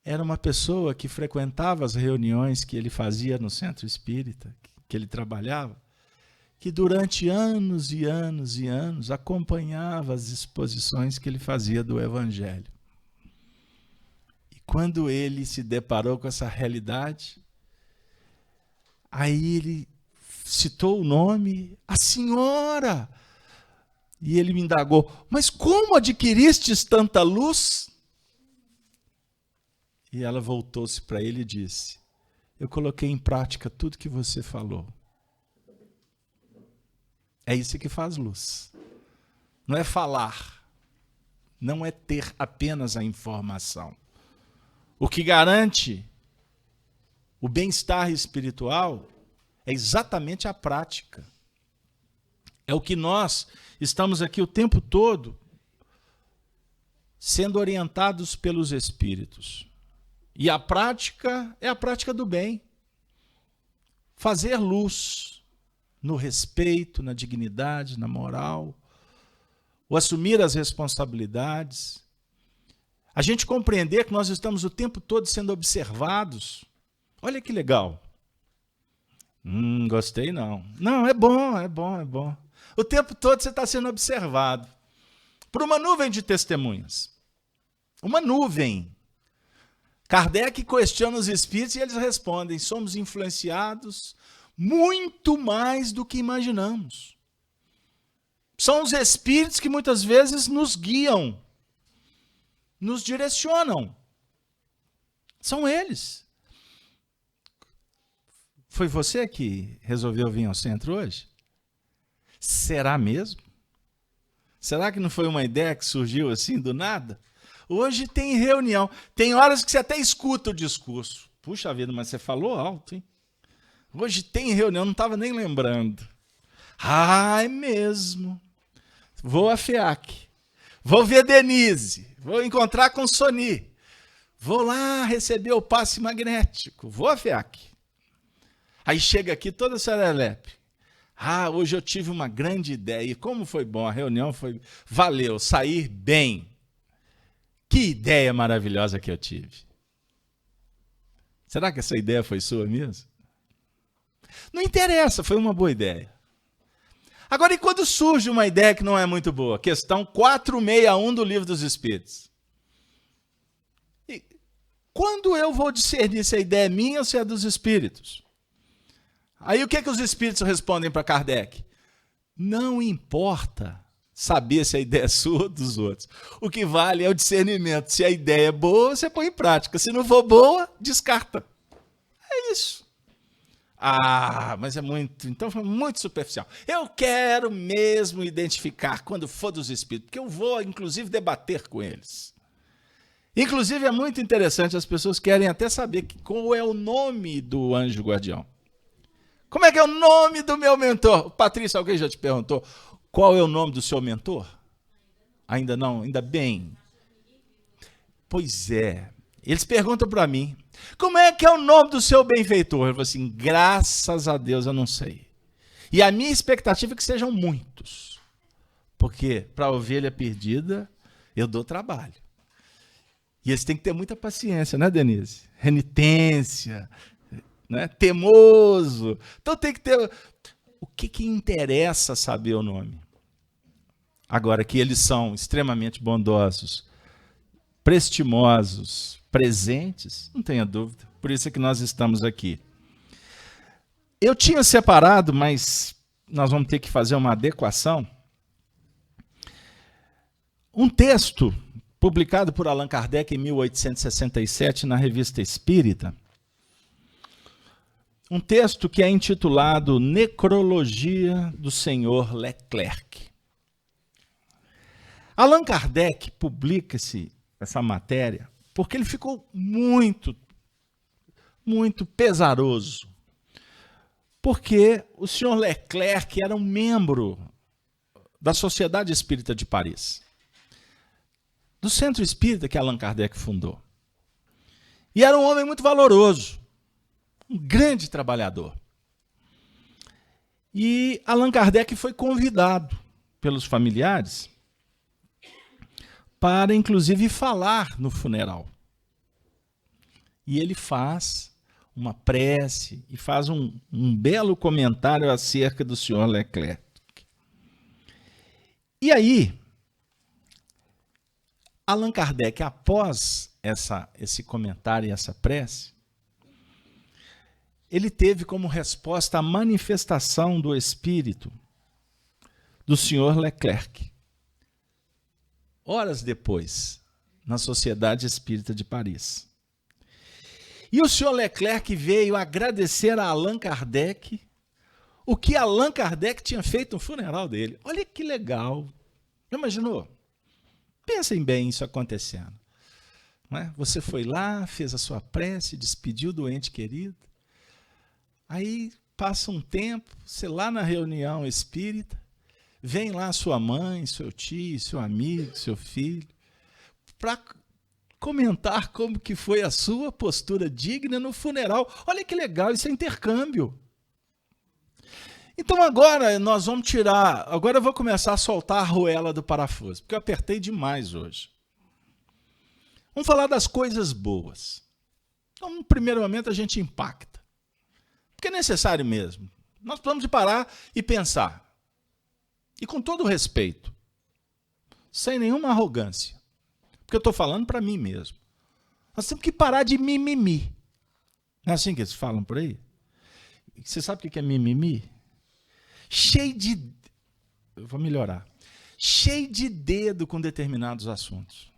Era uma pessoa que frequentava as reuniões que ele fazia no centro espírita, que ele trabalhava, que durante anos e anos e anos acompanhava as exposições que ele fazia do Evangelho. E quando ele se deparou com essa realidade, aí ele citou o nome, a senhora, e ele me indagou, mas como adquiristes tanta luz? E ela voltou-se para ele e disse, eu coloquei em prática tudo que você falou. É isso que faz luz. Não é falar, não é ter apenas a informação. O que garante o bem-estar espiritual é exatamente a prática. É o que nós estamos aqui o tempo todo sendo orientados pelos espíritos. E a prática é a prática do bem. Fazer luz no respeito, na dignidade, na moral, o assumir as responsabilidades. A gente compreender que nós estamos o tempo todo sendo observados. Olha que legal. Gostei não. Não, é bom, é bom, é bom. O tempo todo você está sendo observado por uma nuvem de testemunhas. Uma nuvem. Kardec questiona os espíritos e eles respondem, somos influenciados muito mais do que imaginamos. São os espíritos que muitas vezes nos guiam, nos direcionam. São eles. Foi você que resolveu vir ao centro hoje? Será mesmo? Será que não foi uma ideia que surgiu assim do nada? Hoje tem reunião. Tem horas que você até escuta o discurso. Puxa vida, mas você falou alto, hein? Hoje tem reunião, não estava nem lembrando. Ah, é mesmo. Vou a FEAC. Vou ver Denise. Vou encontrar com Soni. Vou lá receber o passe magnético. Vou a FEAC. Aí chega aqui toda serelepe. Ah, hoje eu tive uma grande ideia. E como foi bom, a reunião foi... Valeu, sair bem. Que ideia maravilhosa que eu tive. Será que essa ideia foi sua mesmo? Não interessa, foi uma boa ideia. Agora, e quando surge uma ideia que não é muito boa? Questão 461 do Livro dos Espíritos. E quando eu vou discernir se a ideia é minha ou se é dos espíritos? Aí o que os espíritos respondem para Kardec? Não importa saber se a ideia é sua ou dos outros. O que vale é o discernimento. Se a ideia é boa, você põe em prática. Se não for boa, descarta. É isso. Ah, mas é muito... Então foi muito superficial. Eu quero mesmo identificar quando for dos espíritos, porque eu vou, inclusive, debater com eles. Inclusive, é muito interessante, as pessoas querem até saber qual é o nome do anjo guardião. Como é que é o nome do meu mentor? Patrícia, alguém já te perguntou qual é o nome do seu mentor? Ainda não? Ainda bem. Pois é. Eles perguntam para mim, como é que é o nome do seu benfeitor? Eu falo assim, graças a Deus eu não sei. E a minha expectativa é que sejam muitos. Porque para a ovelha perdida, eu dou trabalho. E eles têm que ter muita paciência, né, Denise? Renitência, né? Temoso. Então tem que ter... O que interessa saber o nome? Agora, que eles são extremamente bondosos, prestimosos, presentes, não tenha dúvida. Por isso é que nós estamos aqui. Eu tinha separado, mas nós vamos ter que fazer uma adequação. Um texto publicado por Allan Kardec em 1867 na Revista Espírita. um texto que é intitulado Necrologia do Senhor Leclerc. Allan Kardec publica essa matéria porque ele ficou muito pesaroso. Porque o senhor Leclerc era um membro da Sociedade Espírita de Paris, do Centro Espírita que Allan Kardec fundou. E era um homem muito valoroso, um grande trabalhador. E Allan Kardec foi convidado pelos familiares para, inclusive, falar no funeral. E ele faz uma prece e faz um belo comentário acerca do senhor Leclerc. E aí, Allan Kardec, após esse comentário e essa prece, ele teve como resposta a manifestação do espírito do senhor Leclerc. Horas depois, na Sociedade Espírita de Paris. E o senhor Leclerc veio agradecer a Allan Kardec o que Allan Kardec tinha feito no funeral dele. Olha que legal. Imaginou? Pensem bem isso acontecendo. Não é? Você foi lá, fez a sua prece, despediu do ente querido. Aí passa um tempo, você lá na reunião espírita, vem lá sua mãe, seu tio, seu amigo, seu filho, para comentar como que foi a sua postura digna no funeral. Olha que legal, isso é intercâmbio. Então agora nós vamos tirar, agora eu vou começar a soltar a arruela do parafuso, porque eu apertei demais hoje. Vamos falar das coisas boas. Então, no primeiro momento a gente impacta, porque é necessário mesmo. Nós precisamos de parar e pensar. E com todo respeito, sem nenhuma arrogância, porque eu estou falando para mim mesmo. Nós temos que parar de mimimi. Não é assim que eles falam por aí? Você sabe o que é mimimi? Cheio de... Eu vou melhorar. Cheio de dedo com determinados assuntos.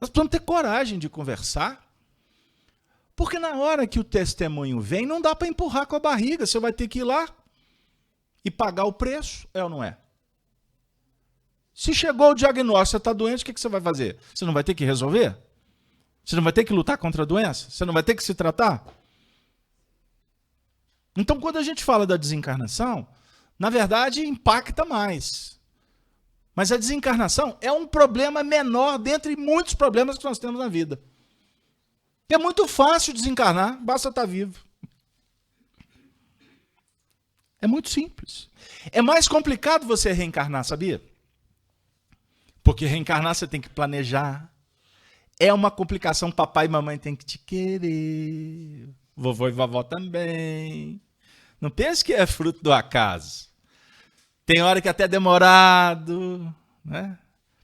Nós precisamos ter coragem de conversar, porque na hora que o testemunho vem, não dá para empurrar com a barriga. Você vai ter que ir lá e pagar o preço, é ou não é? Se chegou o diagnóstico, você está doente, o que você vai fazer? Você não vai ter que resolver? Você não vai ter que lutar contra a doença? Você não vai ter que se tratar? Então, quando a gente fala da desencarnação, na verdade, impacta mais. Mas a desencarnação é um problema menor dentre muitos problemas que nós temos na vida. É muito fácil desencarnar, basta estar vivo. É muito simples. É mais complicado você reencarnar, sabia? Porque reencarnar você tem que planejar. É uma complicação, papai e mamãe têm que te querer. Vovô e vovó também. Não pense que é fruto do acaso. Tem hora que é até demorado, né?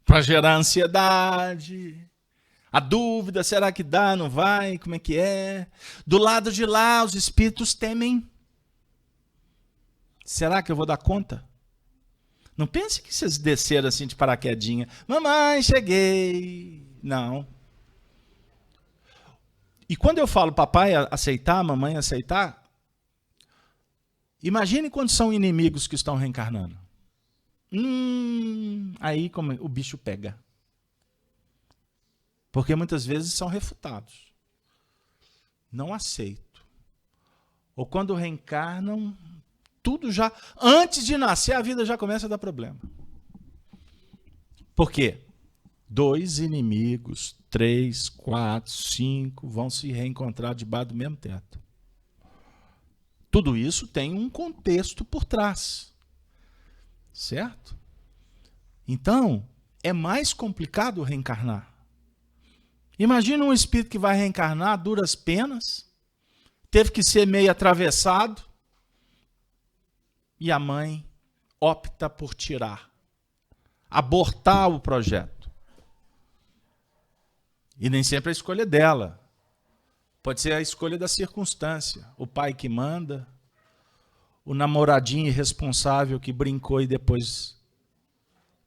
Para gerar ansiedade. A dúvida, será que dá, não vai, como é que é? Do lado de lá, os espíritos temem. Será que eu vou dar conta? Não pense que vocês desceram assim de paraquedinha. Mamãe, cheguei. Não. E quando eu falo papai aceitar, mamãe aceitar, imagine quando são inimigos que estão reencarnando. Aí como o bicho pega. Porque muitas vezes são refutados. Não aceito. Ou quando reencarnam, tudo já... Antes de nascer, a vida já começa a dar problema. Por quê? 2 inimigos, 3, 4, 5 vão se reencontrar debaixo do mesmo teto. Tudo isso tem um contexto por trás. Certo? Então, é mais complicado reencarnar. Imagina um espírito que vai reencarnar a duras penas, teve que ser meio atravessado, e a mãe opta por tirar, abortar o projeto. E nem sempre a escolha é dela. Pode ser a escolha da circunstância. O pai que manda, o namoradinho irresponsável que brincou e depois...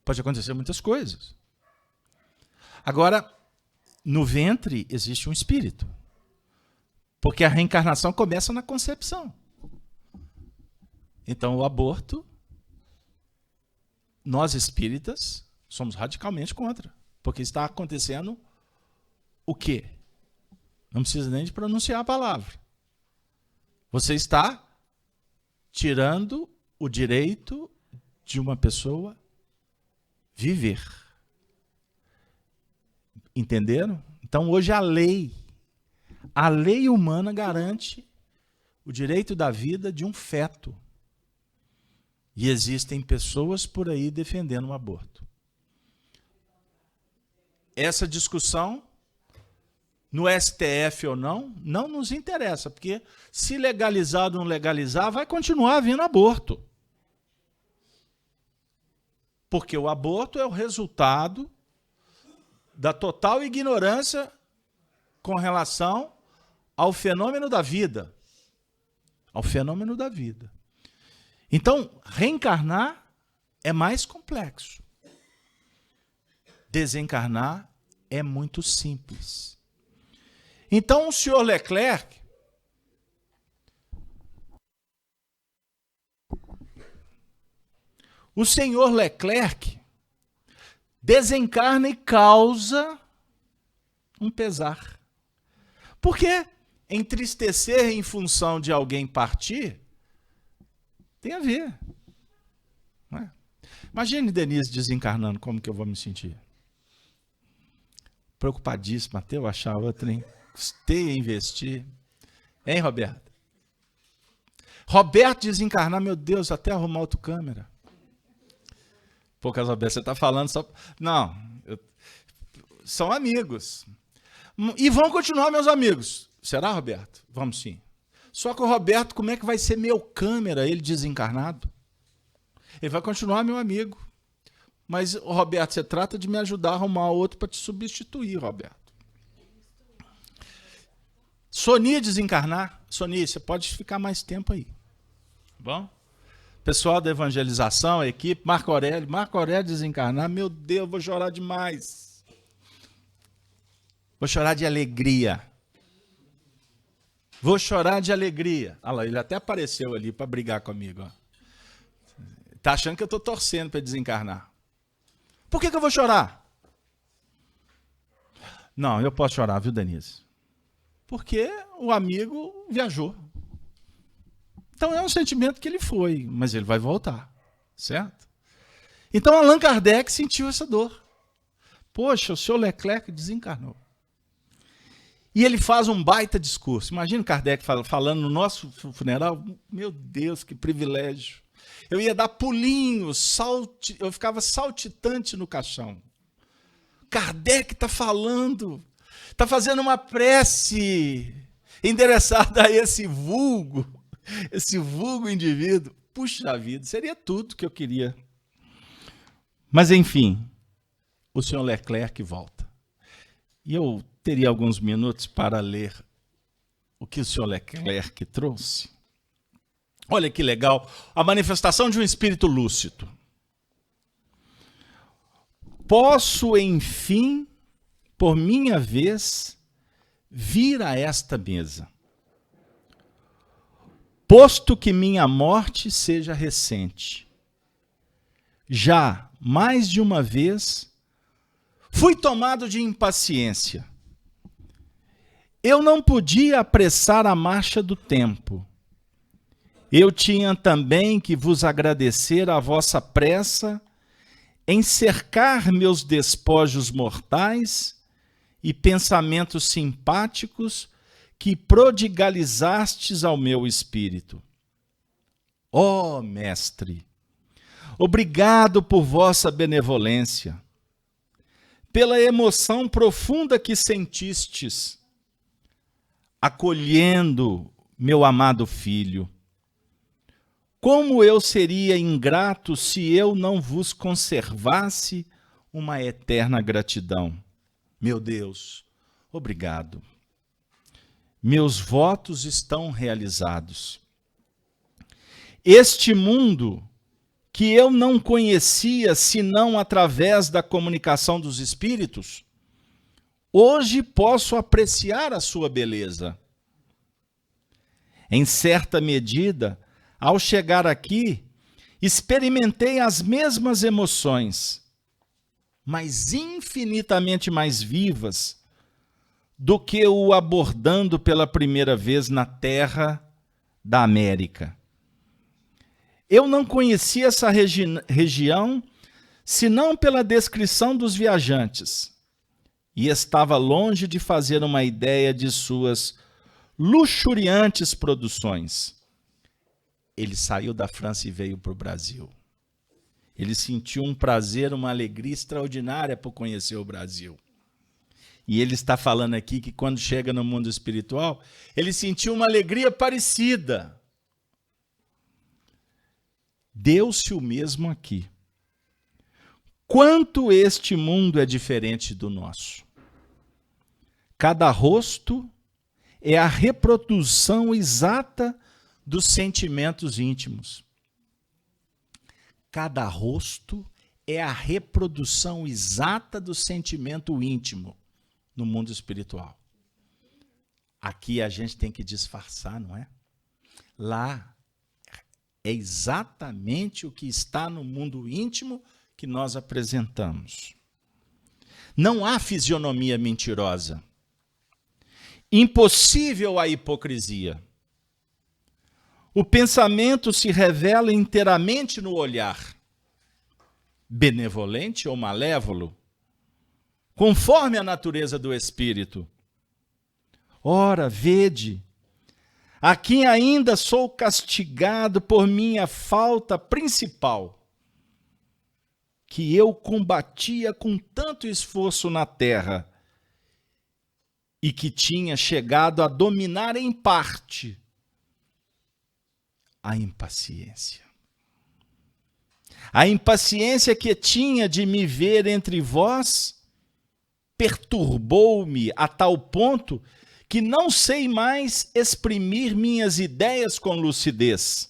Pode acontecer muitas coisas. Agora, no ventre existe um espírito. Porque a reencarnação começa na concepção. Então, o aborto, nós espíritas somos radicalmente contra. Porque está acontecendo o quê? Não precisa nem de pronunciar a palavra. Você está tirando o direito de uma pessoa viver. Entenderam? Então, hoje a lei humana garante o direito da vida de um feto. E existem pessoas por aí defendendo o aborto. Essa discussão, no STF ou não nos interessa, porque se legalizar ou não legalizar, vai continuar havendo aborto. Porque o aborto é o resultado da total ignorância com relação ao fenômeno da vida. Ao fenômeno da vida. Então, reencarnar é mais complexo. Desencarnar é muito simples. Então, o senhor Leclerc desencarna e causa um pesar. Porque entristecer em função de alguém partir tem a ver. Não é? Imagine Denise desencarnando, como que eu vou me sentir? Preocupadíssimo, até eu achar outra, hein? Custei a investir. Hein, Roberto? Roberto desencarnar, meu Deus, até arrumar outra câmera. Pô, Roberto, você está falando só... Não, são amigos. E vão continuar meus amigos. Será, Roberto? Vamos sim. Só que o Roberto, como é que vai ser meu câmera, ele desencarnado? Ele vai continuar meu amigo. Mas, Roberto, você trata de me ajudar a arrumar outro para te substituir, Roberto. Sonia desencarnar. Sonia, você pode ficar mais tempo aí. Bom? Pessoal da evangelização, a equipe, Marco Aurélio desencarnar. Meu Deus, vou chorar demais. Vou chorar de alegria. Vou chorar de alegria. Olha lá, ele até apareceu ali para brigar comigo. Está achando que eu estou torcendo para desencarnar. Por que eu vou chorar? Não, eu posso chorar, viu, Denise? Porque o amigo viajou. Então é um sentimento que ele foi, mas ele vai voltar, certo? Então Allan Kardec sentiu essa dor. Poxa, o senhor Leclerc desencarnou. E ele faz um baita discurso. Imagina Kardec falando no nosso funeral. Meu Deus, que privilégio. Eu ia dar pulinhos, eu ficava saltitante no caixão. Kardec está falando, está fazendo uma prece endereçada a esse vulgo indivíduo. Puxa vida, seria tudo que eu queria. Mas, enfim, o senhor Leclerc volta. E eu teria alguns minutos para ler o que o senhor Leclerc trouxe. Olha que legal, a manifestação de um espírito lúcido. Posso, enfim, por minha vez, vir a esta mesa, posto que minha morte seja recente. Já, mais de uma vez, fui tomado de impaciência. Eu não podia apressar a marcha do tempo. Eu tinha também que vos agradecer a vossa pressa em cercar meus despojos mortais e pensamentos simpáticos que prodigalizastes ao meu espírito. Ó mestre, obrigado por vossa benevolência, pela emoção profunda que sentistes, acolhendo meu amado filho. Como eu seria ingrato se eu não vos conservasse uma eterna gratidão. Meu Deus, obrigado. Meus votos estão realizados. Este mundo que eu não conhecia senão através da comunicação dos espíritos, hoje posso apreciar a sua beleza. Em certa medida, ao chegar aqui, experimentei as mesmas emoções, mas infinitamente mais vivas do que o abordando pela primeira vez na terra da América. Eu não conhecia essa região senão pela descrição dos viajantes, e estava longe de fazer uma ideia de suas luxuriantes produções. Ele saiu da França e veio para o Brasil. Ele sentiu um prazer, uma alegria extraordinária por conhecer o Brasil. E ele está falando aqui que quando chega no mundo espiritual, ele sentiu uma alegria parecida. Deu-se o mesmo aqui. Quanto este mundo é diferente do nosso. Cada rosto é a reprodução exata dos sentimentos íntimos. Cada rosto é a reprodução exata do sentimento íntimo no mundo espiritual. Aqui a gente tem que disfarçar, não é? Lá é exatamente o que está no mundo íntimo que nós apresentamos. Não há fisionomia mentirosa. Impossível a hipocrisia. O pensamento se revela inteiramente no olhar, benevolente ou malévolo, conforme a natureza do espírito. Ora, vede, aqui ainda sou castigado por minha falta principal, que eu combatia com tanto esforço na terra e que tinha chegado a dominar em parte a impaciência. A impaciência que tinha de me ver entre vós perturbou-me a tal ponto que não sei mais exprimir minhas ideias com lucidez,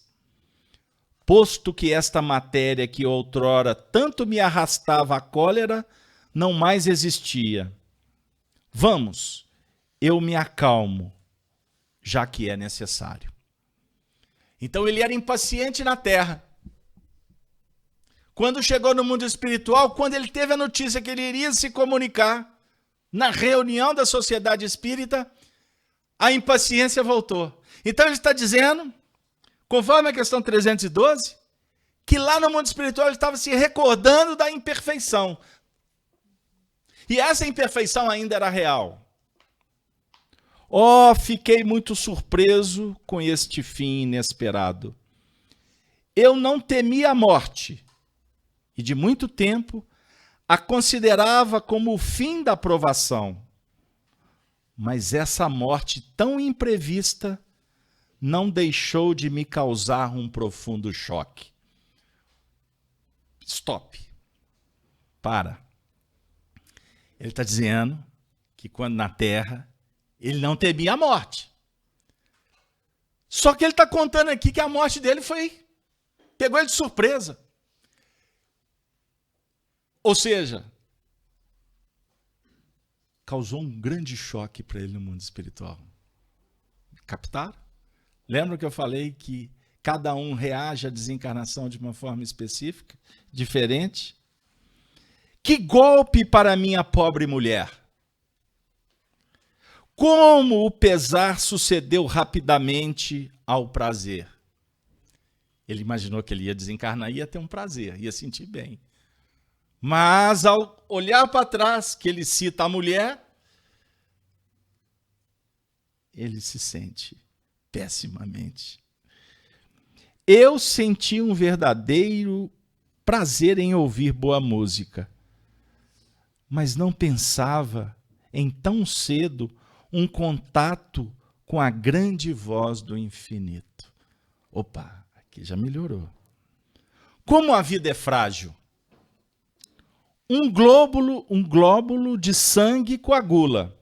posto que esta matéria que outrora tanto me arrastava à cólera não mais existia. Vamos, eu me acalmo, já que é necessário. Então ele era impaciente na terra. Quando chegou no mundo espiritual, quando ele teve a notícia que ele iria se comunicar na reunião da sociedade espírita, a impaciência voltou. Então ele está dizendo, conforme a questão 312, que lá no mundo espiritual ele estava se recordando da imperfeição. E essa imperfeição ainda era real. Oh, fiquei muito surpreso com este fim inesperado. Eu não temia a morte, e de muito tempo a considerava como o fim da provação. Mas essa morte tão imprevista não deixou de me causar um profundo choque. Stop. Para. Ele está dizendo que quando na terra ele não temia a morte. Só que ele está contando aqui que a morte dele pegou ele de surpresa. Ou seja, causou um grande choque para ele no mundo espiritual. Captaram? Lembra que eu falei que cada um reage à desencarnação de uma forma específica, diferente? Que golpe para minha pobre mulher! Como o pesar sucedeu rapidamente ao prazer. Ele imaginou que ele ia desencarnar e ia ter um prazer, ia sentir bem. Mas ao olhar para trás, que ele cita a mulher, ele se sente pessimamente. Eu senti um verdadeiro prazer em ouvir boa música, mas não pensava em tão cedo um contato com a grande voz do infinito. Opa, aqui já melhorou. Como a vida é frágil. Um glóbulo de sangue coagula.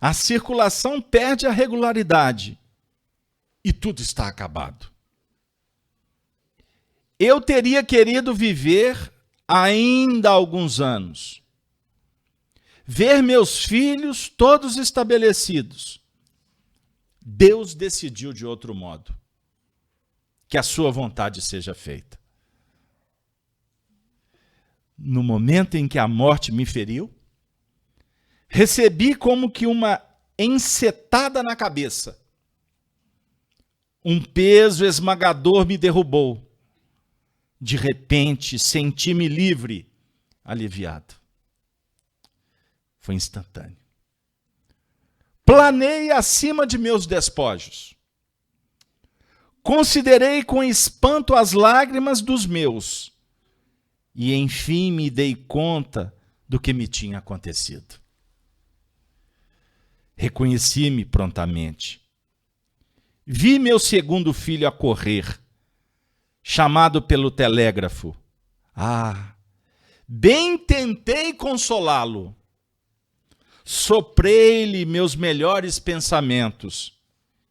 A circulação perde a regularidade e tudo está acabado. Eu teria querido viver ainda alguns anos. Ver meus filhos todos estabelecidos. Deus decidiu de outro modo. Que a sua vontade seja feita. No momento em que a morte me feriu, recebi como que uma encetada na cabeça. Um peso esmagador me derrubou. De repente, senti-me livre, aliviado. Foi instantâneo. Planei acima de meus despojos. Considerei com espanto as lágrimas dos meus. E, enfim, me dei conta do que me tinha acontecido. Reconheci-me prontamente. Vi meu segundo filho a correr, chamado pelo telégrafo. Bem tentei consolá-lo. Soprei-lhe meus melhores pensamentos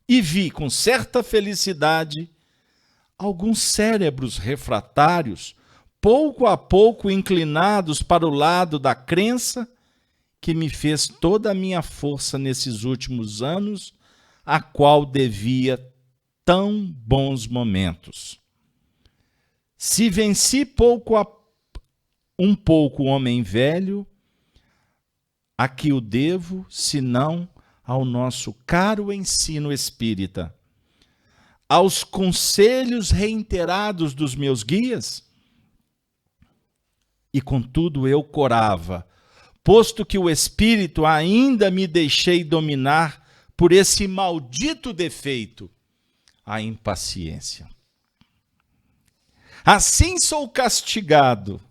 e vi com certa felicidade alguns cérebros refratários, pouco a pouco inclinados para o lado da crença que me fez toda a minha força nesses últimos anos, a qual devia tão bons momentos. Se venci um pouco o homem velho, a que o devo, senão ao nosso caro ensino espírita, aos conselhos reiterados dos meus guias? E contudo eu corava, posto que o espírito ainda me deixei dominar por esse maldito defeito, a impaciência. Assim sou castigado,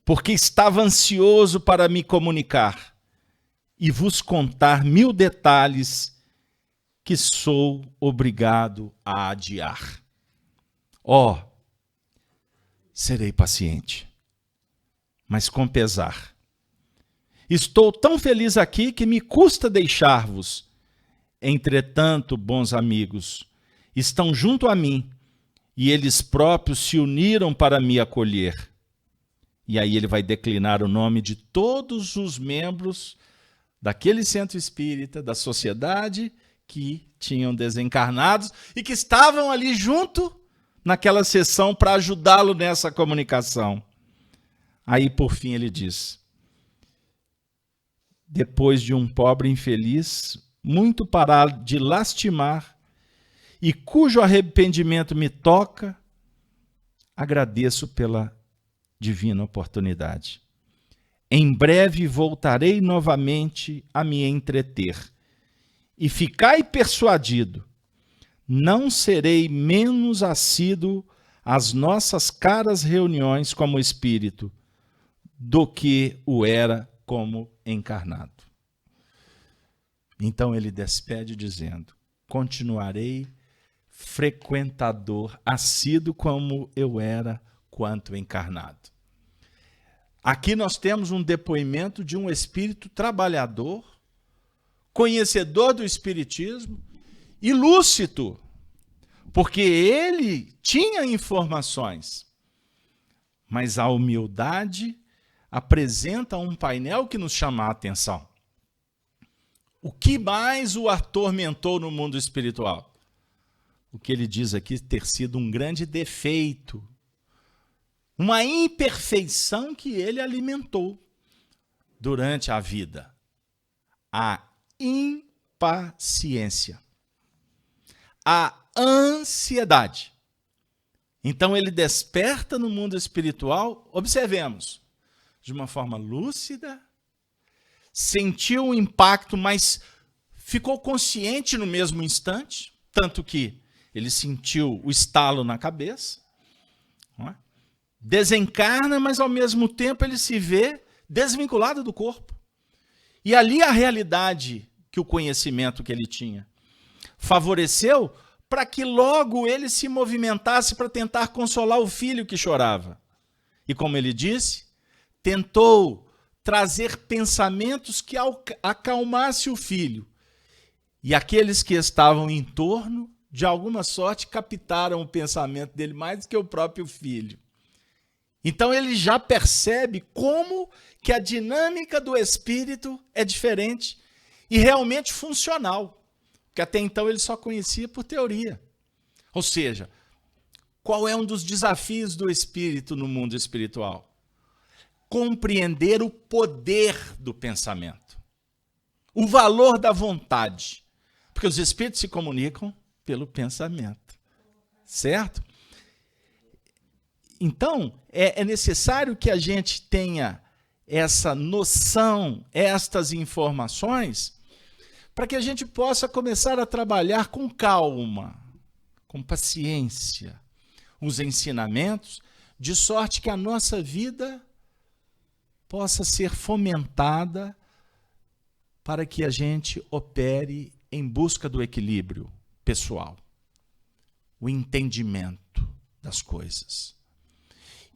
porque estava ansioso para me comunicar e vos contar 1000 detalhes que sou obrigado a adiar. Serei paciente, mas com pesar. Estou tão feliz aqui que me custa deixar-vos. Entretanto, bons amigos, estão junto a mim e eles próprios se uniram para me acolher. E aí ele vai declinar o nome de todos os membros daquele centro espírita, da sociedade, que tinham desencarnados e que estavam ali junto naquela sessão para ajudá-lo nessa comunicação. Aí, por fim, ele diz: depois de um pobre infeliz, muito para de lastimar, e cujo arrependimento me toca, agradeço pela divina oportunidade. Em breve voltarei novamente a me entreter. E ficai persuadido, não serei menos assíduo às nossas caras reuniões como espírito do que o era como encarnado. Então ele despede dizendo: continuarei frequentador assíduo como eu era quanto encarnado. Aqui nós temos um depoimento de um espírito trabalhador, conhecedor do espiritismo e lúcido, porque ele tinha informações, mas a humildade apresenta um painel que nos chama a atenção. O que mais o atormentou no mundo espiritual? O que ele diz aqui ter sido um grande defeito, uma imperfeição que ele alimentou durante a vida. A impaciência, a ansiedade. Então ele desperta no mundo espiritual, observemos, de uma forma lúcida, sentiu o impacto, mas ficou consciente no mesmo instante, tanto que ele sentiu o estalo na cabeça, não é? Desencarna, mas ao mesmo tempo ele se vê desvinculado do corpo. E ali a realidade que o conhecimento que ele tinha favoreceu para que logo ele se movimentasse para tentar consolar o filho que chorava. E como ele disse, tentou trazer pensamentos que acalmasse o filho. E aqueles que estavam em torno, de alguma sorte, captaram o pensamento dele mais do que o próprio filho. Então ele já percebe como que a dinâmica do espírito é diferente e realmente funcional. Porque até então ele só conhecia por teoria. Ou seja, qual é um dos desafios do espírito no mundo espiritual? Compreender o poder do pensamento, o valor da vontade. Porque os espíritos se comunicam pelo pensamento, certo? Então, é necessário que a gente tenha essa noção, estas informações, para que a gente possa começar a trabalhar com calma, com paciência, os ensinamentos, de sorte que a nossa vida possa ser fomentada para que a gente opere em busca do equilíbrio pessoal, o entendimento das coisas.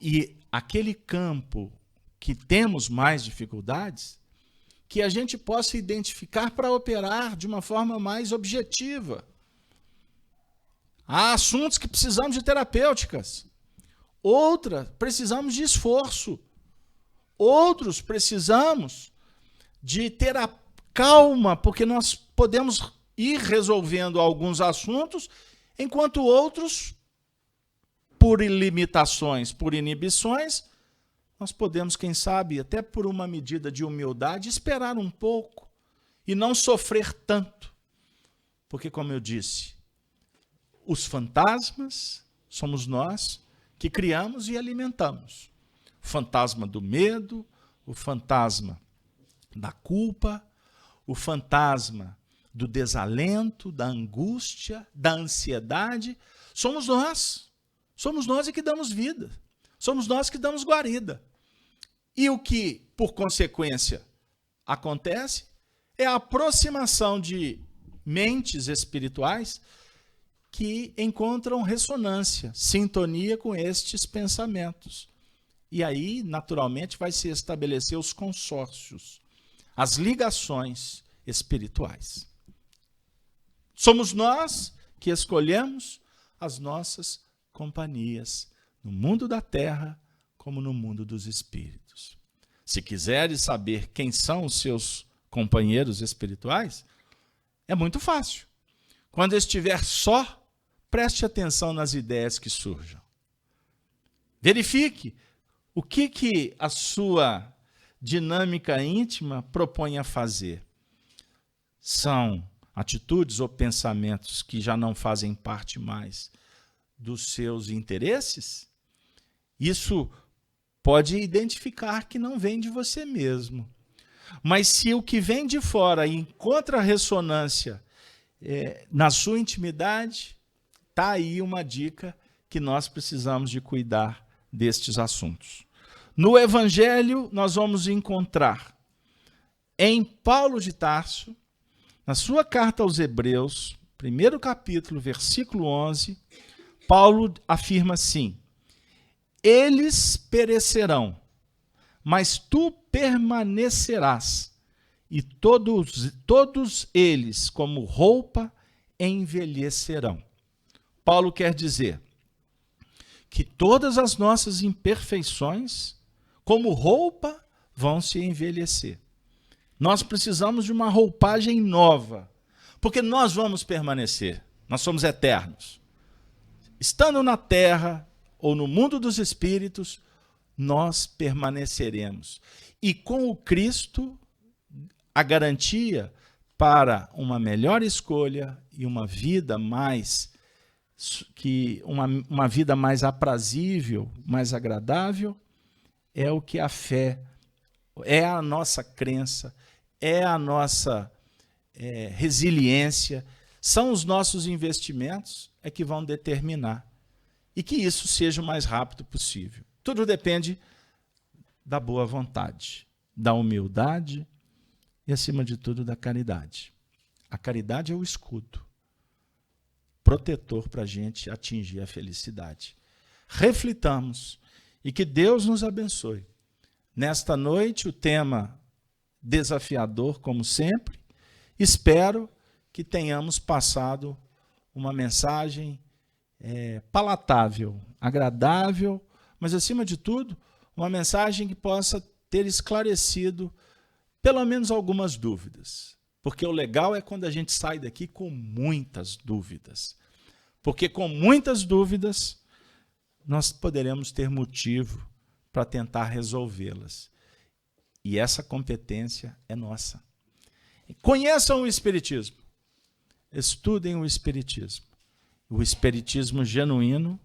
E aquele campo que temos mais dificuldades, que a gente possa identificar para operar de uma forma mais objetiva. Há assuntos que precisamos de terapêuticas, outras precisamos de esforço, outros precisamos de ter a calma, porque nós podemos ir resolvendo alguns assuntos, enquanto outros, por limitações, por inibições, nós podemos, quem sabe, até por uma medida de humildade, esperar um pouco e não sofrer tanto. Porque, como eu disse, os fantasmas somos nós que criamos e alimentamos. O fantasma do medo, o fantasma da culpa, o fantasma do desalento, da angústia, da ansiedade, somos nós. Somos nós que damos vida. Somos nós que damos guarida. E o que, por consequência, acontece é a aproximação de mentes espirituais que encontram ressonância, sintonia com estes pensamentos. E aí, naturalmente, vai se estabelecer os consórcios, as ligações espirituais. Somos nós que escolhemos as nossas companhias, no mundo da terra como no mundo dos espíritos. Se quiseres saber quem são os seus companheiros espirituais, é muito fácil. Quando estiver só, preste atenção nas ideias que surjam. Verifique o que a sua dinâmica íntima propõe a fazer. São atitudes ou pensamentos que já não fazem parte mais dos seus interesses? Isso pode identificar que não vem de você mesmo. Mas se o que vem de fora encontra ressonância na sua intimidade, está aí uma dica que nós precisamos de cuidar destes assuntos. No Evangelho, nós vamos encontrar em Paulo de Tarso, na sua carta aos Hebreus, 1º capítulo, versículo 11, Paulo afirma assim: eles perecerão, mas tu permanecerás, e todos eles, como roupa, envelhecerão. Paulo quer dizer que todas as nossas imperfeições, como roupa, vão se envelhecer. Nós precisamos de uma roupagem nova, porque nós vamos permanecer, nós somos eternos. Estando na terra ou no mundo dos espíritos, nós permaneceremos. E com o Cristo, a garantia para uma melhor escolha e uma vida mais uma vida mais aprazível, mais agradável, é o que a fé, é a nossa crença, é a nossa resiliência, são os nossos investimentos que vão determinar. E que isso seja o mais rápido possível. Tudo depende da boa vontade, da humildade e, acima de tudo, da caridade. A caridade é o escudo protetor para a gente atingir a felicidade. Reflitamos e que Deus nos abençoe. Nesta noite, o tema desafiador, como sempre. Espero que tenhamos passado uma mensagem palatável, agradável, mas, acima de tudo, uma mensagem que possa ter esclarecido pelo menos algumas dúvidas. Porque o legal é quando a gente sai daqui com muitas dúvidas. Porque com muitas dúvidas, nós poderemos ter motivo para tentar resolvê-las. E essa competência é nossa. Conheçam o Espiritismo. Estudem o Espiritismo. O Espiritismo genuíno,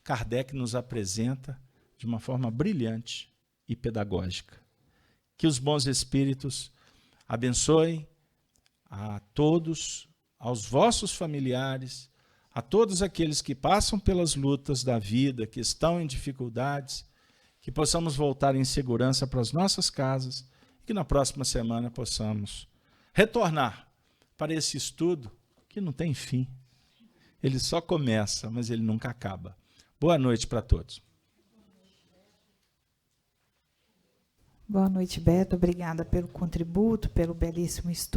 Kardec nos apresenta de uma forma brilhante e pedagógica. Que os bons espíritos abençoem a todos, aos vossos familiares, a todos aqueles que passam pelas lutas da vida, que estão em dificuldades, que possamos voltar em segurança para as nossas casas e que na próxima semana possamos retornar para esse estudo que não tem fim. Ele só começa, mas ele nunca acaba. Boa noite para todos. Boa noite, Beto. Obrigada pelo contributo, pelo belíssimo estudo.